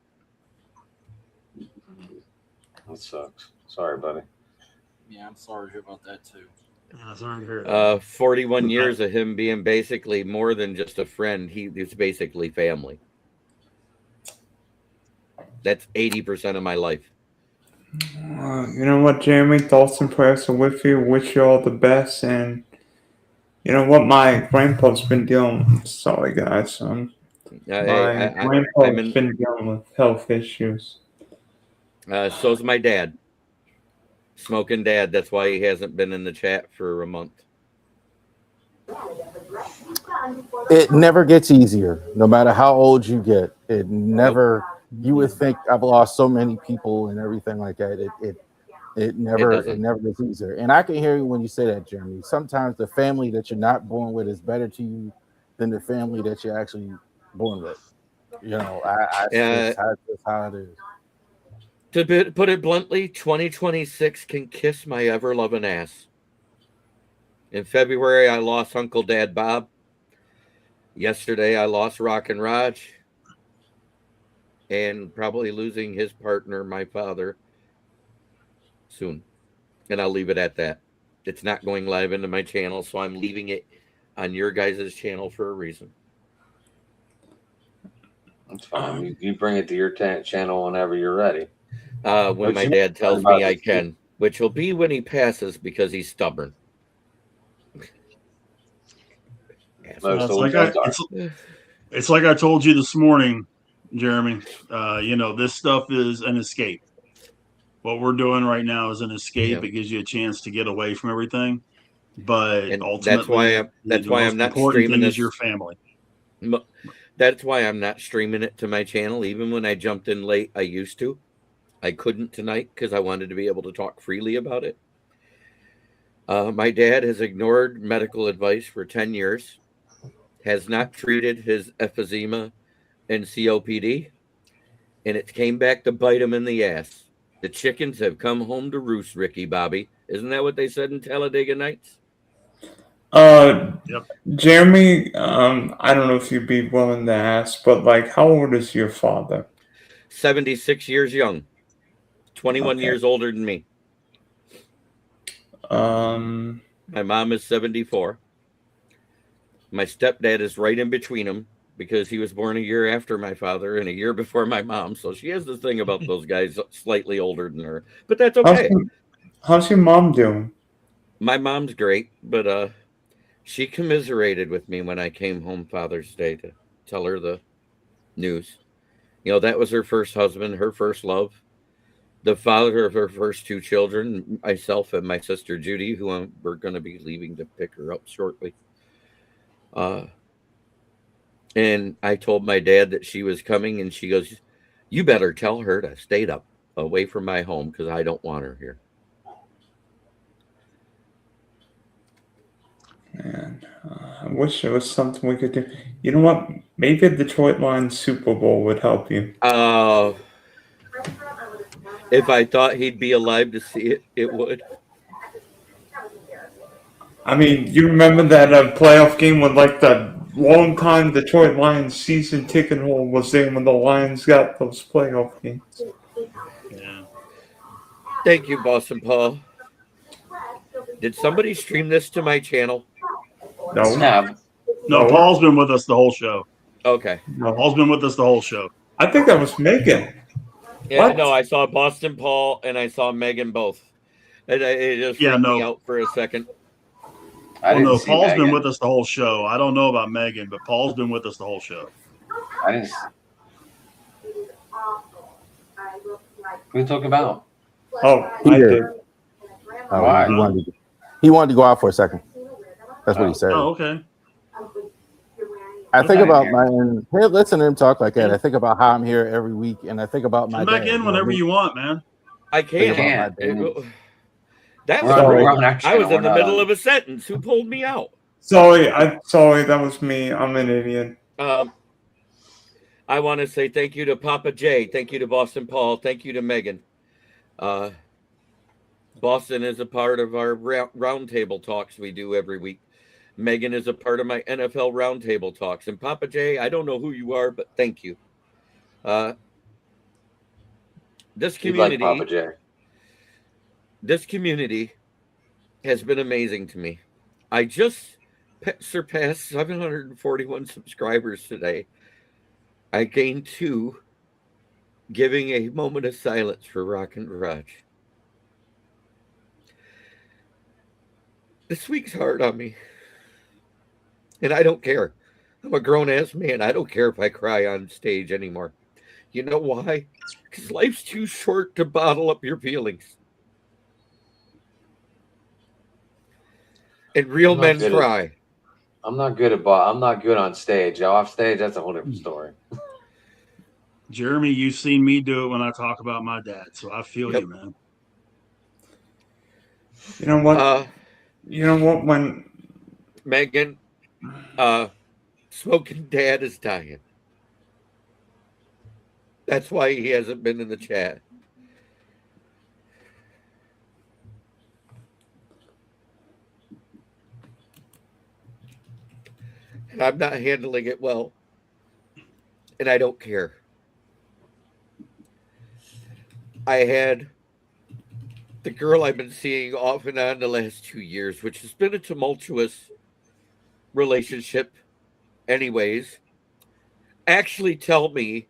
That sucks. Sorry, buddy. Yeah, I'm sorry to hear about that too. 41 years of him being basically more than just a friend. He's basically family. That's 80% of my life. You know what, Jeremy? Thoughts and prayers are with you. Wish you all the best. And you know what? My grandpa's been dealing with. Sorry, guys. My grandpa's been dealing with health issues. So's my dad. Smoking dad. That's why he hasn't been in the chat for a month. It never gets easier, no matter how old you get. It never. You would think I've lost so many people and everything like that. It never gets easier. And I can hear you when you say that, Jeremy. Sometimes the family that you're not born with is better to you than the family that you're actually born with. You know, that's how it is. To put it bluntly, 2026 can kiss my ever loving ass. In February, I lost Uncle Dad Bob. Yesterday, I lost Rock and Raj. And probably losing his partner, my father, soon. And I'll leave it at that. It's not going live into my channel, so I'm leaving it on your guys' channel for a reason. That's fine. You bring it to your channel whenever you're ready. When my dad tells me I can, which will be when he passes because he's stubborn. It's like I told you this morning, Jeremy. This stuff is an escape. What we're doing right now is an escape. Yeah. It gives you a chance to get away from everything. But And ultimately, that's why I'm not streaming this. Is your family. That's why I'm not streaming it to my channel. Even when I jumped in late, I used to. I couldn't tonight because I wanted to be able to talk freely about it. My dad has ignored medical advice for 10 years, has not treated his emphysema and COPD, and it came back to bite him in the ass. The chickens have come home to roost, Ricky Bobby. Isn't that what they said in Talladega Nights? Yep. Jeremy, I don't know if you'd be willing to ask, but how old is your father? 76 years young, 21 years older than me. My mom is 74. My stepdad is right in between them because he was born a year after my father and a year before my mom. So she has this thing about those guys slightly older than her, but that's okay. How's your mom doing? My mom's great, but she commiserated with me when I came home Father's Day to tell her the news. That was her first husband, her first love, the father of her first two children, myself and my sister Judy, who we're going to be leaving to pick her up shortly. And I told my dad that she was coming, and she goes, "You better tell her to stay up away from my home because I don't want her here." Man, I wish there was something we could do. You know what? Maybe the Detroit Lions Super Bowl would help you. If I thought he'd be alive to see it, it would. I mean, you remember that playoff game when the long-time Detroit Lions season ticket holder was there when the Lions got those playoff games? Yeah. Thank you, Boston Paul. Did somebody stream this to my channel? No, Paul's been with us the whole show. Okay. No. Paul's been with us the whole show. I think that was Megan. Yeah, What? no, I saw Boston Paul and I saw Megan both. It just freaked me out for a second. Paul's been with us the whole show. I don't know about Megan, but Paul's been with us the whole show. I didn't. What are you talking about? Oh, I did. Why? He wanted to go out for a second. That's what he said. Oh, okay. I think about listen to him talk like that. I think about how I'm here every week, and I think about my Come back in whenever you want, man. I can't. That was I was in the middle of a sentence. Who pulled me out? Sorry, that was me. I'm an idiot. I want to say thank you to Papa J. Thank you to Boston Paul. Thank you to Megan. Boston is a part of our roundtable talks we do every week. Megan is a part of my NFL roundtable talks. And Papa J, I don't know who you are, but thank you. This community, like Papa J. This community has been amazing to me. I just surpassed 741 subscribers today. I gained 2, giving a moment of silence for Rock and Raj. This week's hard on me. And I don't care. I'm a grown-ass man. I don't care if I cry on stage anymore. You know why? Because life's too short to bottle up your feelings. And real men cry. I'm not good on stage. Off stage, that's a whole different story. Jeremy, you've seen me do it when I talk about my dad, so I feel you, man. You know what? When Megan, smoking dad is dying. That's why he hasn't been in the chat. And I'm not handling it well. And I don't care. I had the girl I've been seeing off and on the last 2 years, which has been a tumultuous relationship anyways, actually tell me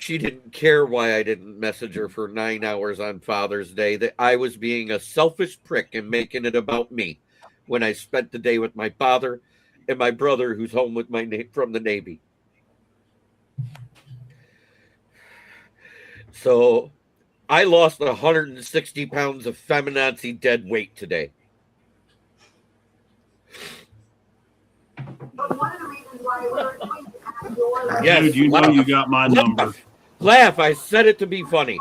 she didn't care why I didn't message her for 9 hours on Father's Day, that I was being a selfish prick and making it about me when I spent the day with my father and my brother who's home with from the Navy. So I lost 160 pounds of feminazi dead weight today. Yes, Dude, you know you got my number. Laugh. I said it to be funny.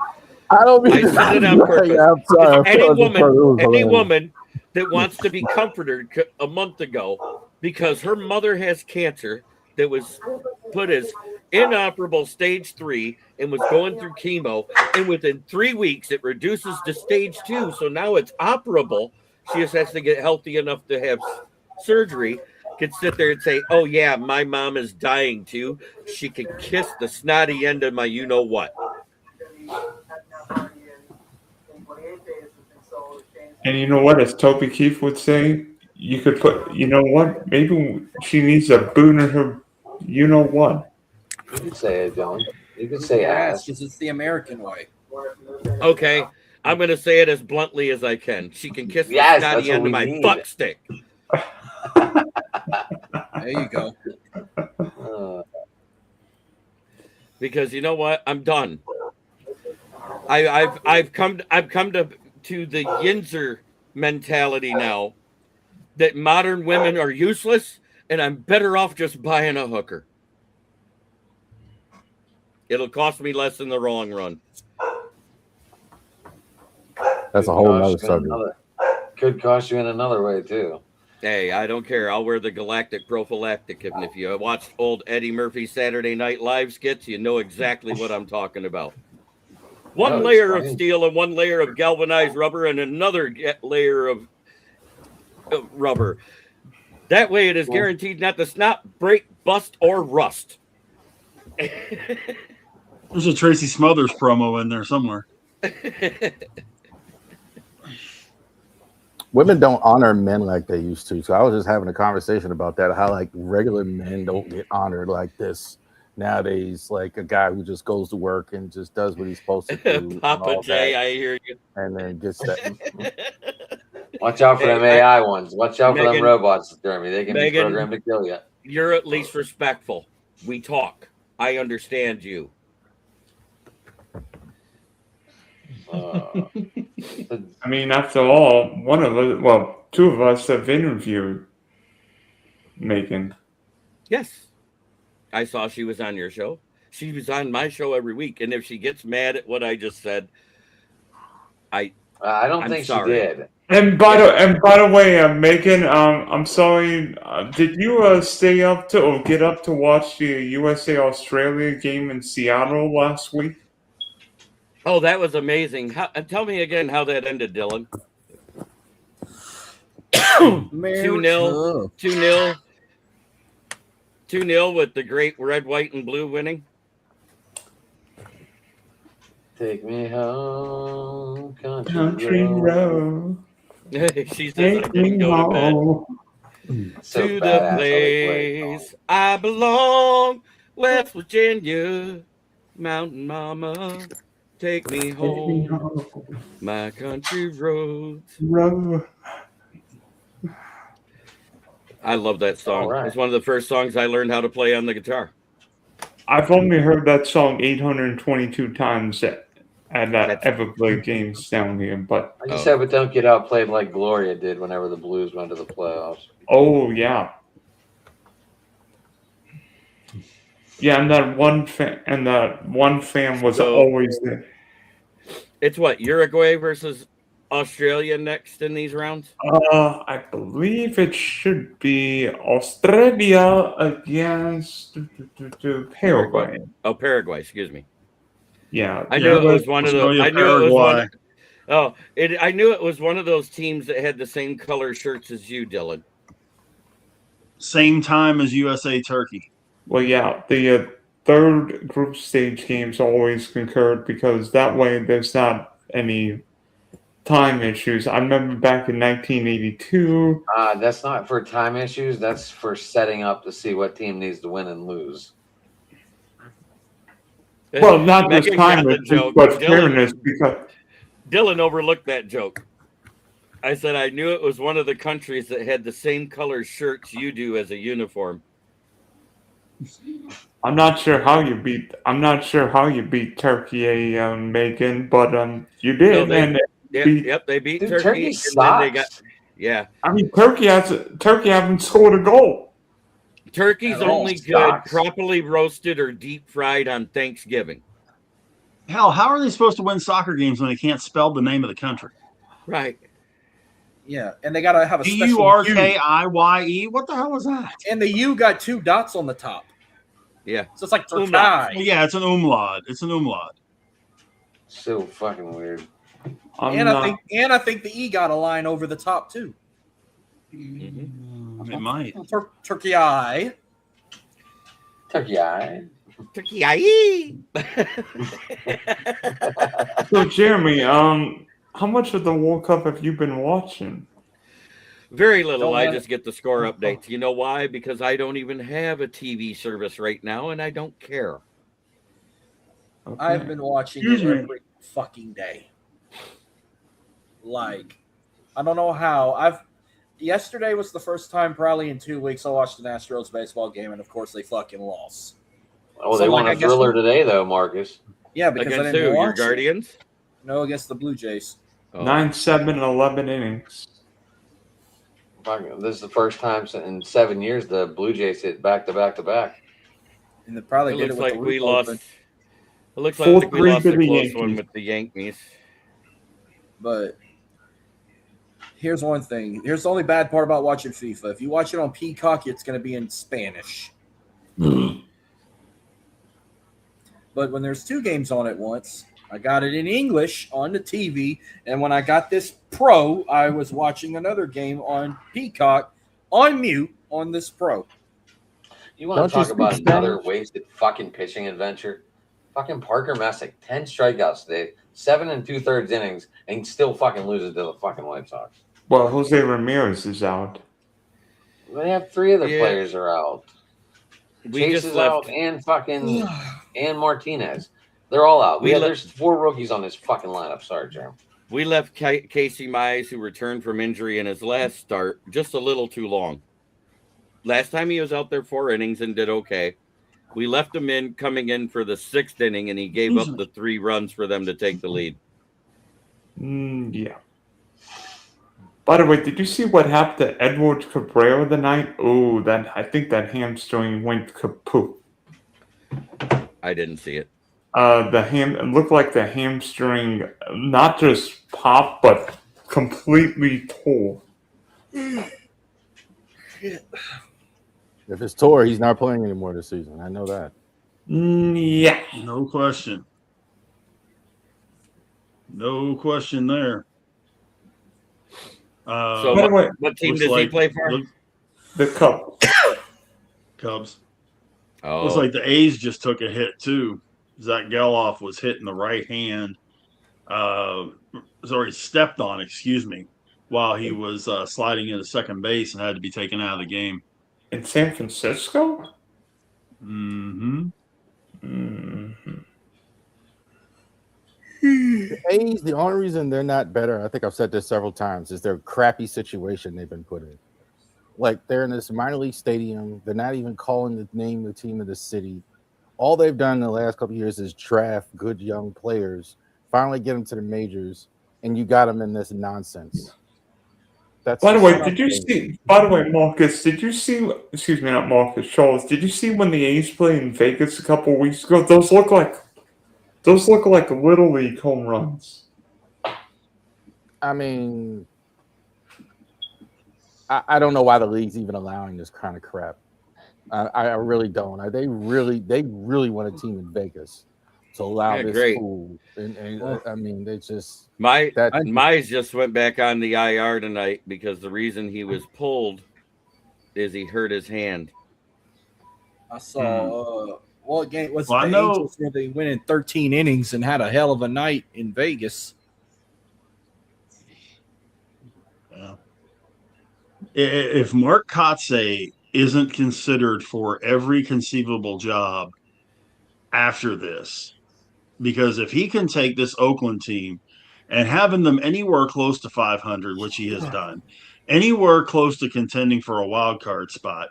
I don't mean I to said it on purpose. Yeah, I'm sorry. Any woman that wants to be comforted a month ago because her mother has cancer that was put as inoperable stage 3 and was going through chemo, and within 3 weeks it reduces to stage 2, so now it's operable. She just has to get healthy enough to have surgery. Could sit there and say, oh yeah, my mom is dying too. She can kiss the snotty end of my you-know-what. And you know what, as Toby Keith would say, you could put, you know what, maybe she needs a boot in her, you know what. You could say it, Dylan. You could say ass. because it's the American way. Okay, I'm going to say it as bluntly as I can. She can kiss the Yes, snotty that's what end of we my need. fuck stick. There you go. Because you know what? I'm done. I've come to the Yinzer mentality now that modern women are useless and I'm better off just buying a hooker. It'll cost me less in the long run. That's a whole nother subject. Could cost you in another way too. Hey, I don't care. I'll wear the galactic prophylactic. And if you watched old Eddie Murphy Saturday Night Live skits, you know exactly what I'm talking about. One layer of steel and one layer of galvanized rubber and another layer of rubber. That way it is guaranteed not to snap, break, bust, or rust. There's a Tracy Smothers promo in there somewhere. Women don't honor men like they used to. So I was just having a conversation about that, how like regular men don't get honored like this nowadays. Like a guy who just goes to work and just does what he's supposed to do. Papa J, I hear you. And then gets that. Watch out for them AI ones. Watch out for them robots, Jeremy. They can be Megan, programmed to kill you. You're at least respectful. We talk. I understand you. I mean, after all, one of us, well, two of us have interviewed Megan. Yes. I saw she was on your show. She was on my show every week. And if she gets mad at what I just said, I don't think sorry. she did. And by the way, Megan, I'm sorry. Did you stay up to or get up to watch the USA Australia game in Seattle last week? Oh, that was amazing. Tell me again how that ended, Dylan. 2-0. 2-0 with the great red, white, and blue winning. Take me home, country road. She says I didn't go to bed. So to the place I belong, West Virginia, Mountain Mama. Take me home, my country roads. I love that song. Right. It's one of the first songs I learned how to play on the guitar. I've only heard that song 822 times at that Everglade games down here, but I just have it don't get outplayed like Gloria did whenever the Blues went to the playoffs. Oh yeah. Yeah, and that one fan was always there. It's what, Uruguay versus Australia next in these rounds? I believe it should be Australia against Paraguay. Oh, Paraguay, excuse me. Yeah, I knew it was one of those. Australia, I knew it was one. Paraguay. I knew it was one of those teams that had the same color shirts as you, Dylan. Same time as USA Turkey. Well, yeah, the third group stage games always concurred because that way there's not any time issues. I remember back in 1982. That's not for time issues. That's for setting up to see what team needs to win and lose. Well, not just Megan time got the issues, joke. but fairness. Because Dylan overlooked that joke. I said I knew it was one of the countries that had the same color shirts you do as a uniform. I'm not sure how you beat Turkey, Megan, but you did, and they beat Dude, Turkey. Turkey And sucks. then they got I mean, Turkey haven't scored a goal. Turkey's That all only good sucks. properly roasted or deep fried on Thanksgiving. Hell, how are they supposed to win soccer games when they can't spell the name of the country? Right. Yeah, and they gotta have a special U. Turkiye. What the hell is that? And the U got 2 dots on the top. Yeah. So it's like Turkey. Well, yeah, it's an umlaut. It's an umlaut. So fucking weird. I think the E got a line over the top too. Mm-hmm. It might. Turkey eye. Turkey eye. Turkey. So, Jeremy, how much of the World Cup have you been watching? Very little. I just get the score updates. You know why? Because I don't even have a TV service right now, and I don't care. Okay. I've been watching it every fucking day. Like, I don't know how. Yesterday was the first time probably in 2 weeks I watched an Astros baseball game, and of course they fucking lost. Oh, they won a thriller today, though, Marcus. Yeah, because Against I didn't who? watch Your Guardians? it. No, against the Blue Jays. 9-7 and 11 innings. This is the first time in 7 years the Blue Jays hit back to back to back. And they probably It did looks it with like the we roof lost. open. It looks like we lost a 4-3 to the close one Yankees. with the Yankees. But here's one thing. Here's the only bad part about watching FIFA. If you watch it on Peacock, it's going to be in Spanish. But when there's 2 games on at once, I got it in English on the TV. And when I got this Pro, I was watching another game on Peacock on mute on this Pro. You want to talk about another wasted fucking pitching adventure? Fucking Parker Messick, 10 strikeouts today, 7 2/3 innings, and still fucking loses to the fucking White Sox. Well, Jose Ramirez is out. They have 3 other players are out. Chase is out, and fucking and Martinez. They're all out. There's 4 rookies on this fucking lineup. Sorry, Jeremy. We left Casey Mize, who returned from injury in his last start, just a little too long. Last time he was out there 4 innings and did okay. We left him coming in for the 6th inning, and he gave up the 3 runs for them to take the lead. Yeah. By the way, did you see what happened to Edward Cabrera tonight? Oh, I think that hamstring went kaput. I didn't see it. It looked like the hamstring not just popped, but completely tore. If it's tore, he's not playing anymore this season. I know that. Yeah. No question. No question there. So what team does he play for? The Cubs. Cubs. Oh. Looks like the A's just took a hit too. Zach Geloff was hit in the right hand. Sorry, stepped on, while he was sliding into second base and had to be taken out of the game. In San Francisco? Mm-hmm. The A's, the only reason they're not better, I think I've said this several times, is their crappy situation they've been put in. Like, they're in this minor league stadium. They're not even calling the name of the team of the city. All they've done in the last couple of years is draft good young players, finally get them to the majors, and you got them in this nonsense. By the way, Marcus, did you see, excuse me, not Marcus, Charles, did you see when the A's played in Vegas a couple of weeks ago? Those look like Little League home runs. I mean, I don't know why the league's even allowing this kind of crap. I really don't. They really want a team in Vegas to allow this great. fool. And I mean, they just Mize just went back on the IR tonight because the reason he was pulled is he hurt his hand. I saw what game was Well, I the know- Angels where they went in 13 innings and had a hell of a night in Vegas. If Mark Kotze isn't considered for every conceivable job after this, because if he can take this Oakland team and having them anywhere close to 500, which he has done, anywhere close to contending for a wild card spot,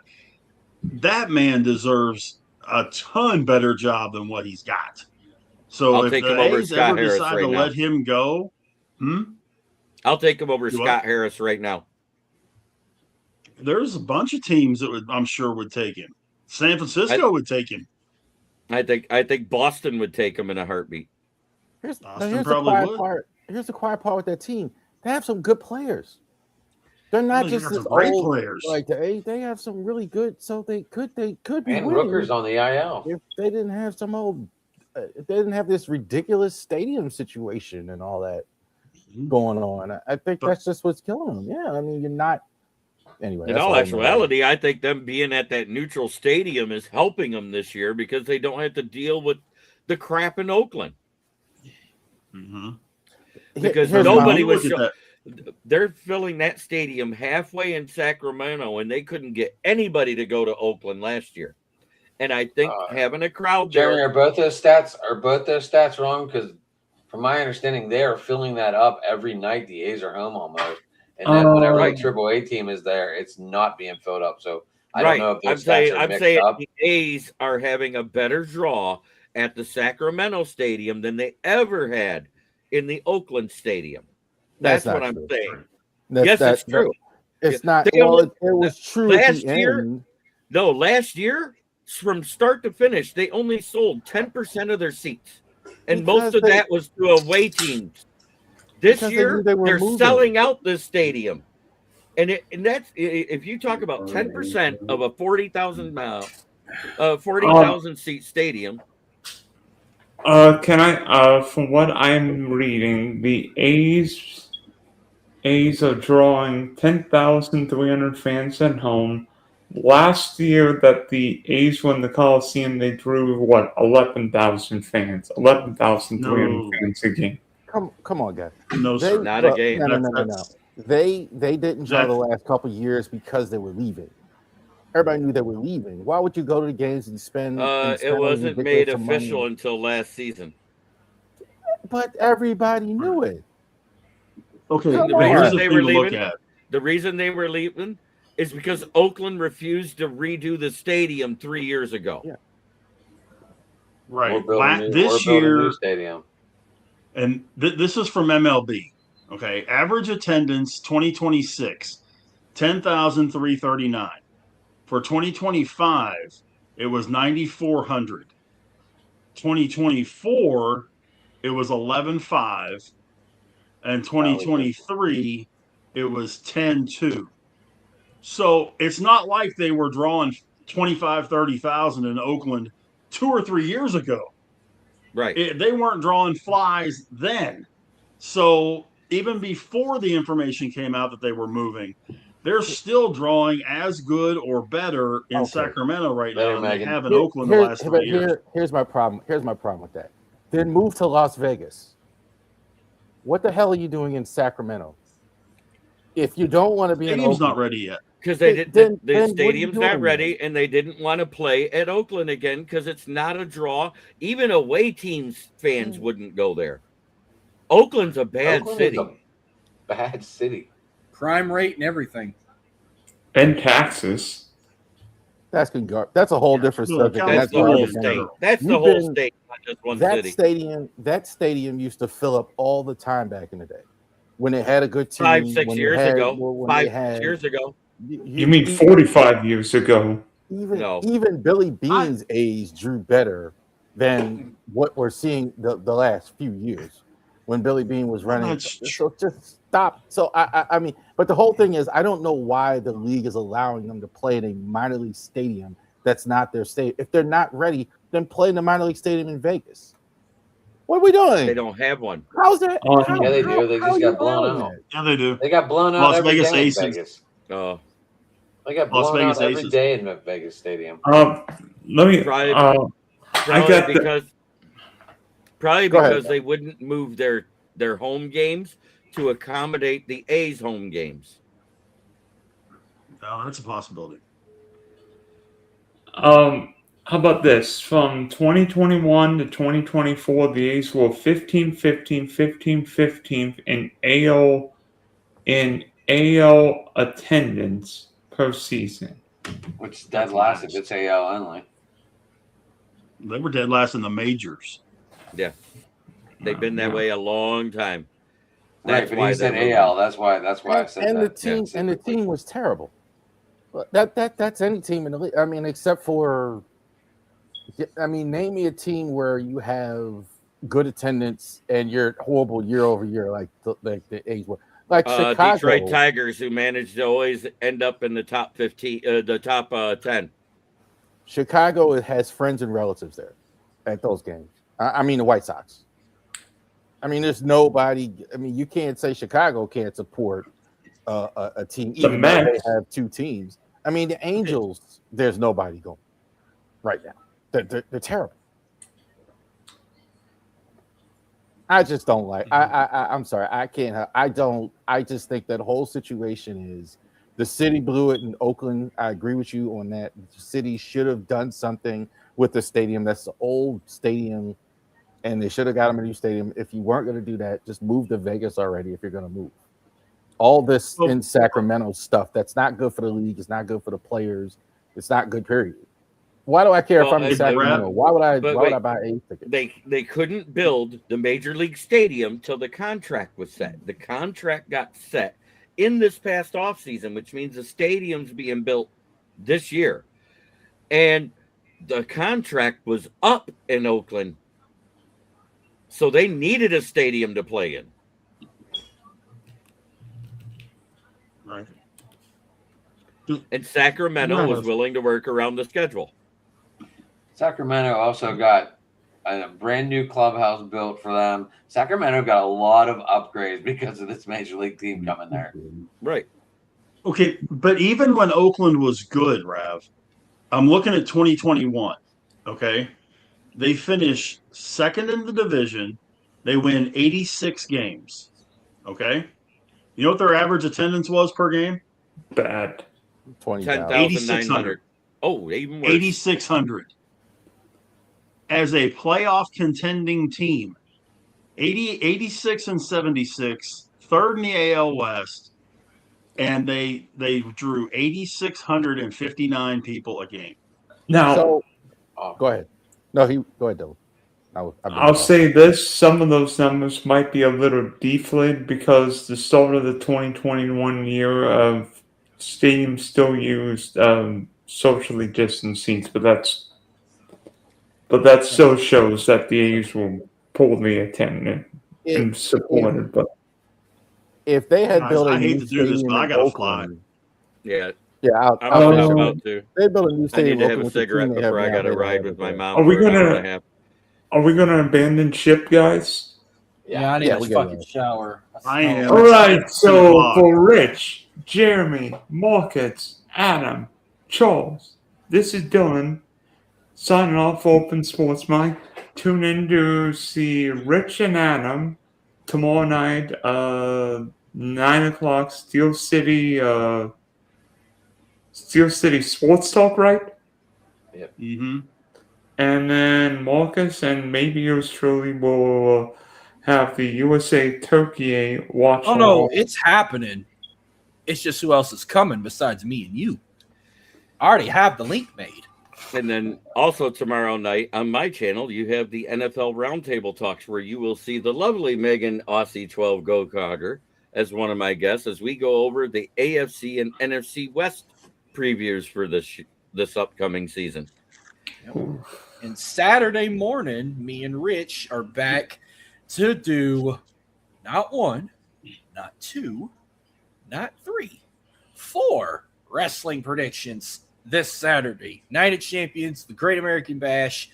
that man deserves a ton better job than what he's got. So I'll if take the him over A's Scott ever Harris decide right to now. let him go, I'll take him over Do Scott what? Harris right now. there's a bunch of teams that I'm sure would take him. San Francisco would take him. I think Boston would take him in a heartbeat. here's Boston the probably quiet would. part. Here's the quiet part with that team. They have some good players. They're not They just got this some great old players. like they have some really good. So they could be And winning Rooker's on the IL. if they didn't have some old. If they didn't have this ridiculous stadium situation and all that going on. I think that's just what's killing them. Yeah, I mean, you're not. Anyway, In that's all all actuality, I think them being at that neutral stadium is helping them this year because they don't have to deal with the crap in Oakland. Because Here's nobody Look was at that. they're filling that stadium halfway in Sacramento, and they couldn't get anybody to go to Oakland last year. And I think having a crowd Jeremy, there, are both those stats wrong? Because from my understanding, they are filling that up every night. The A's are home almost, and then whenever Right. the AAA team is there, it's not being filled up. So I don't know if those I'm stats are saying mixed up. the A's are having a better draw at the Sacramento Stadium than they ever had in the Oakland Stadium. That's what I'm true. saying. Yes, it's true. It's not. They Well, only- it was true at last the year. end. No, last year from start to finish, they only sold 10% of their seats, and most of that was to away teams. This Because they year, knew they were they're moving. selling out this stadium, and that's if you talk about 10% of a 40,000 seat stadium. Can I? From what I'm reading, the A's are drawing 10,300 fans at home. Last year, that the A's won the Coliseum, they drew what 11,000 fans, 11,300 fans a game. Come on, guys. No, sir. Not a game. No. They didn't draw the last couple of years because they were leaving. Everybody knew they were leaving. Why would you go to the games and spend? It wasn't made official until last season. But everybody knew it. Okay, The but here's reason the they thing were to look leaving. at. The reason they were leaving is because Oakland refused to redo the stadium 3 years ago. Yeah. Right. Building This a year, new stadium. and this is from MLB. Okay, average attendance 2026, 10,339. For 2025, it was 9,400. 2024, it was 11,500. And 2023, it was 10,200. So it's not like they were drawing 25, 30,000 in Oakland 2 or 3 years ago. Right. They weren't drawing flies then. So even before the information came out that they were moving, they're still drawing as good or better in Sacramento right now than they have in Oakland the last 3 years. Here's my problem. Here's my problem with that. Then move to Las Vegas. What the hell are you doing in Sacramento? If you don't want to be in Stadium's Oakland, not ready yet. Because they didn't. The then what are you stadium's not doing ready, and they didn't want to play at Oakland again because it's not a draw. Even away teams fans wouldn't go there. Oakland's a bad Oakland city. is a bad city. Crime rate and everything. And taxes. That's good. That's a whole different Look, subject. That's the whole state. That's the whole state, not just one city. That stadium used to fill up all the time back in the day when it had a good team. 5, 6 years ago. when 5, they had- 6 years ago. You mean 45 years ago? Even Billy Bean's A's drew better than what we're seeing the last few years when Billy Bean was running. So just stop. So I mean, but the whole thing is, I don't know why the league is allowing them to play in a minor league stadium that's not their state. If they're not ready, then play in the minor league stadium in Vegas. What are we doing? They don't have one. How's that? Yeah, they do. They just got blown out. Yeah, they do. They got blown out Las every Vegas day in Aces. Vegas. Oh, They got Las blown Vegas out every Aces. day in the Vegas Stadium. Let me. Probably I got because Go because ahead. they wouldn't move their home games to accommodate the A's home games. Oh, that's a possibility. How about this? From 2021 to 2024, the A's were 15, 15, 15, 15 in AL attendance per season. Which is dead last if it's AL only. They were dead last in the majors. Yeah, they've been that way a long time. Right, That's but why he said they're AL. That's why I said And the that. team Yeah, and the team was terrible. That's any team in the league. I mean, except for, I mean, name me a team where you have good attendance and you're horrible year over year, like the A's were. Like Chicago, Detroit Tigers, who managed to always end up in the top 15, the top 10. Chicago has friends and relatives there at those games. I mean, the White Sox. I mean, there's nobody. I mean, you can't say Chicago can't support a team, even though they have two teams. I mean, the Angels, there's nobody going right now. They're terrible. I just don't like. I'm sorry. I can't. I don't. I just think that whole situation is the city blew it in Oakland. I agree with you on that. The city should have done something with the stadium. That's the old stadium, and they should have got them a new stadium. If you weren't going to do that, just move to Vegas already. If you're going to move, all this in Sacramento stuff that's not good for the league. It's not good for the players. It's not good. Period. Why do I care if I'm in Sacramento? Why would I buy a ticket? They couldn't build the major league stadium till the contract was set. The contract got set in this past offseason, which means the stadium's being built this year. And the contract was up in Oakland. So they needed a stadium to play in. Right. And Sacramento was willing to work around the schedule. Sacramento also got a brand new clubhouse built for them. Sacramento got a lot of upgrades because of this major league team coming there. Right. Okay, but even when Oakland was good, Rav, I'm looking at 2021. Okay, they finish second in the division. They win 86 games. Okay, you know what their average attendance was per game? Bad. 10,900. Oh, even worse. 8,600. As a playoff contending team, 86 and 76, third in the AL West, and they drew 8,659 people a game. Now, So, go ahead. No, go ahead, Dylan. I'll say this: some of those numbers might be a little deflated because the start of the 2021 year, stadium still used socially distanced seats, but that still shows that the A's will pull the attendant and supported. But if they had built I hate to do this, but I gotta fly. Yeah. Yeah, I'm about to. They built a new I stadium. need to have a cigarette before I got to ride with my mom. Are we gonna abandon ship, guys? Yeah, I need a fucking shower. I am. All right. So for Rich, Jeremy, Marcus, Adam, Charles, this is Dylan signing off for Open Sports Mike. Tune in to see Rich and Adam tomorrow night, 9:00, Steel City Sports Talk, right? Yep. Mm-hmm. And then Marcus and maybe yours truly will have the USA Turkey watch. Oh no, it's happening. It's just who else is coming besides me and you. I already have the link made. And then also tomorrow night on my channel, you have the NFL Roundtable Talks where you will see the lovely Megan Aussie 12 Go Cogger as one of my guests as we go over the AFC and NFC West previews for this upcoming season. And Saturday morning, me and Rich are back to do not one, not two, not three, 4 wrestling predictions this Saturday. Night of Champions, the Great American Bash,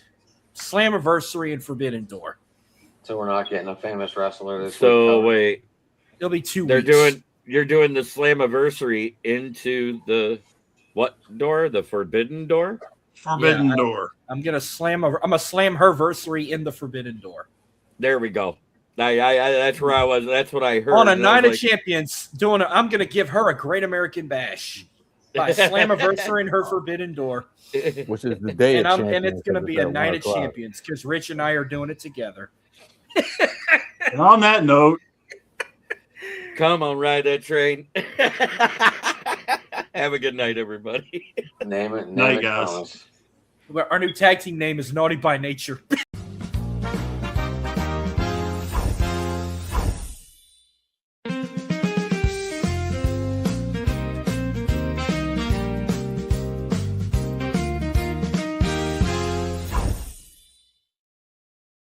Slammiversary, and Forbidden Door. So we're not getting a famous wrestler this week. So covered? wait, It'll be 2 they're weeks. you're doing the Slammiversary into the what door? The Forbidden Door? Forbidden Door. I'm gonna slam her versary in the Forbidden Door. There we go. I that's where I was. That's what I heard. On a And I Night of was Champions, I'm gonna give her a Great American Bash by Slammiversary in her Forbidden Door, like- which is the day and of and it's gonna champions, be because a it's at Night 1 of o'clock. Champions because Rich and I are doing it together. And on that note, Come on, ride that train. Have a good night, everybody. Name it. Night, Name it, guys. Thomas. Our new tag team name is Naughty by Nature.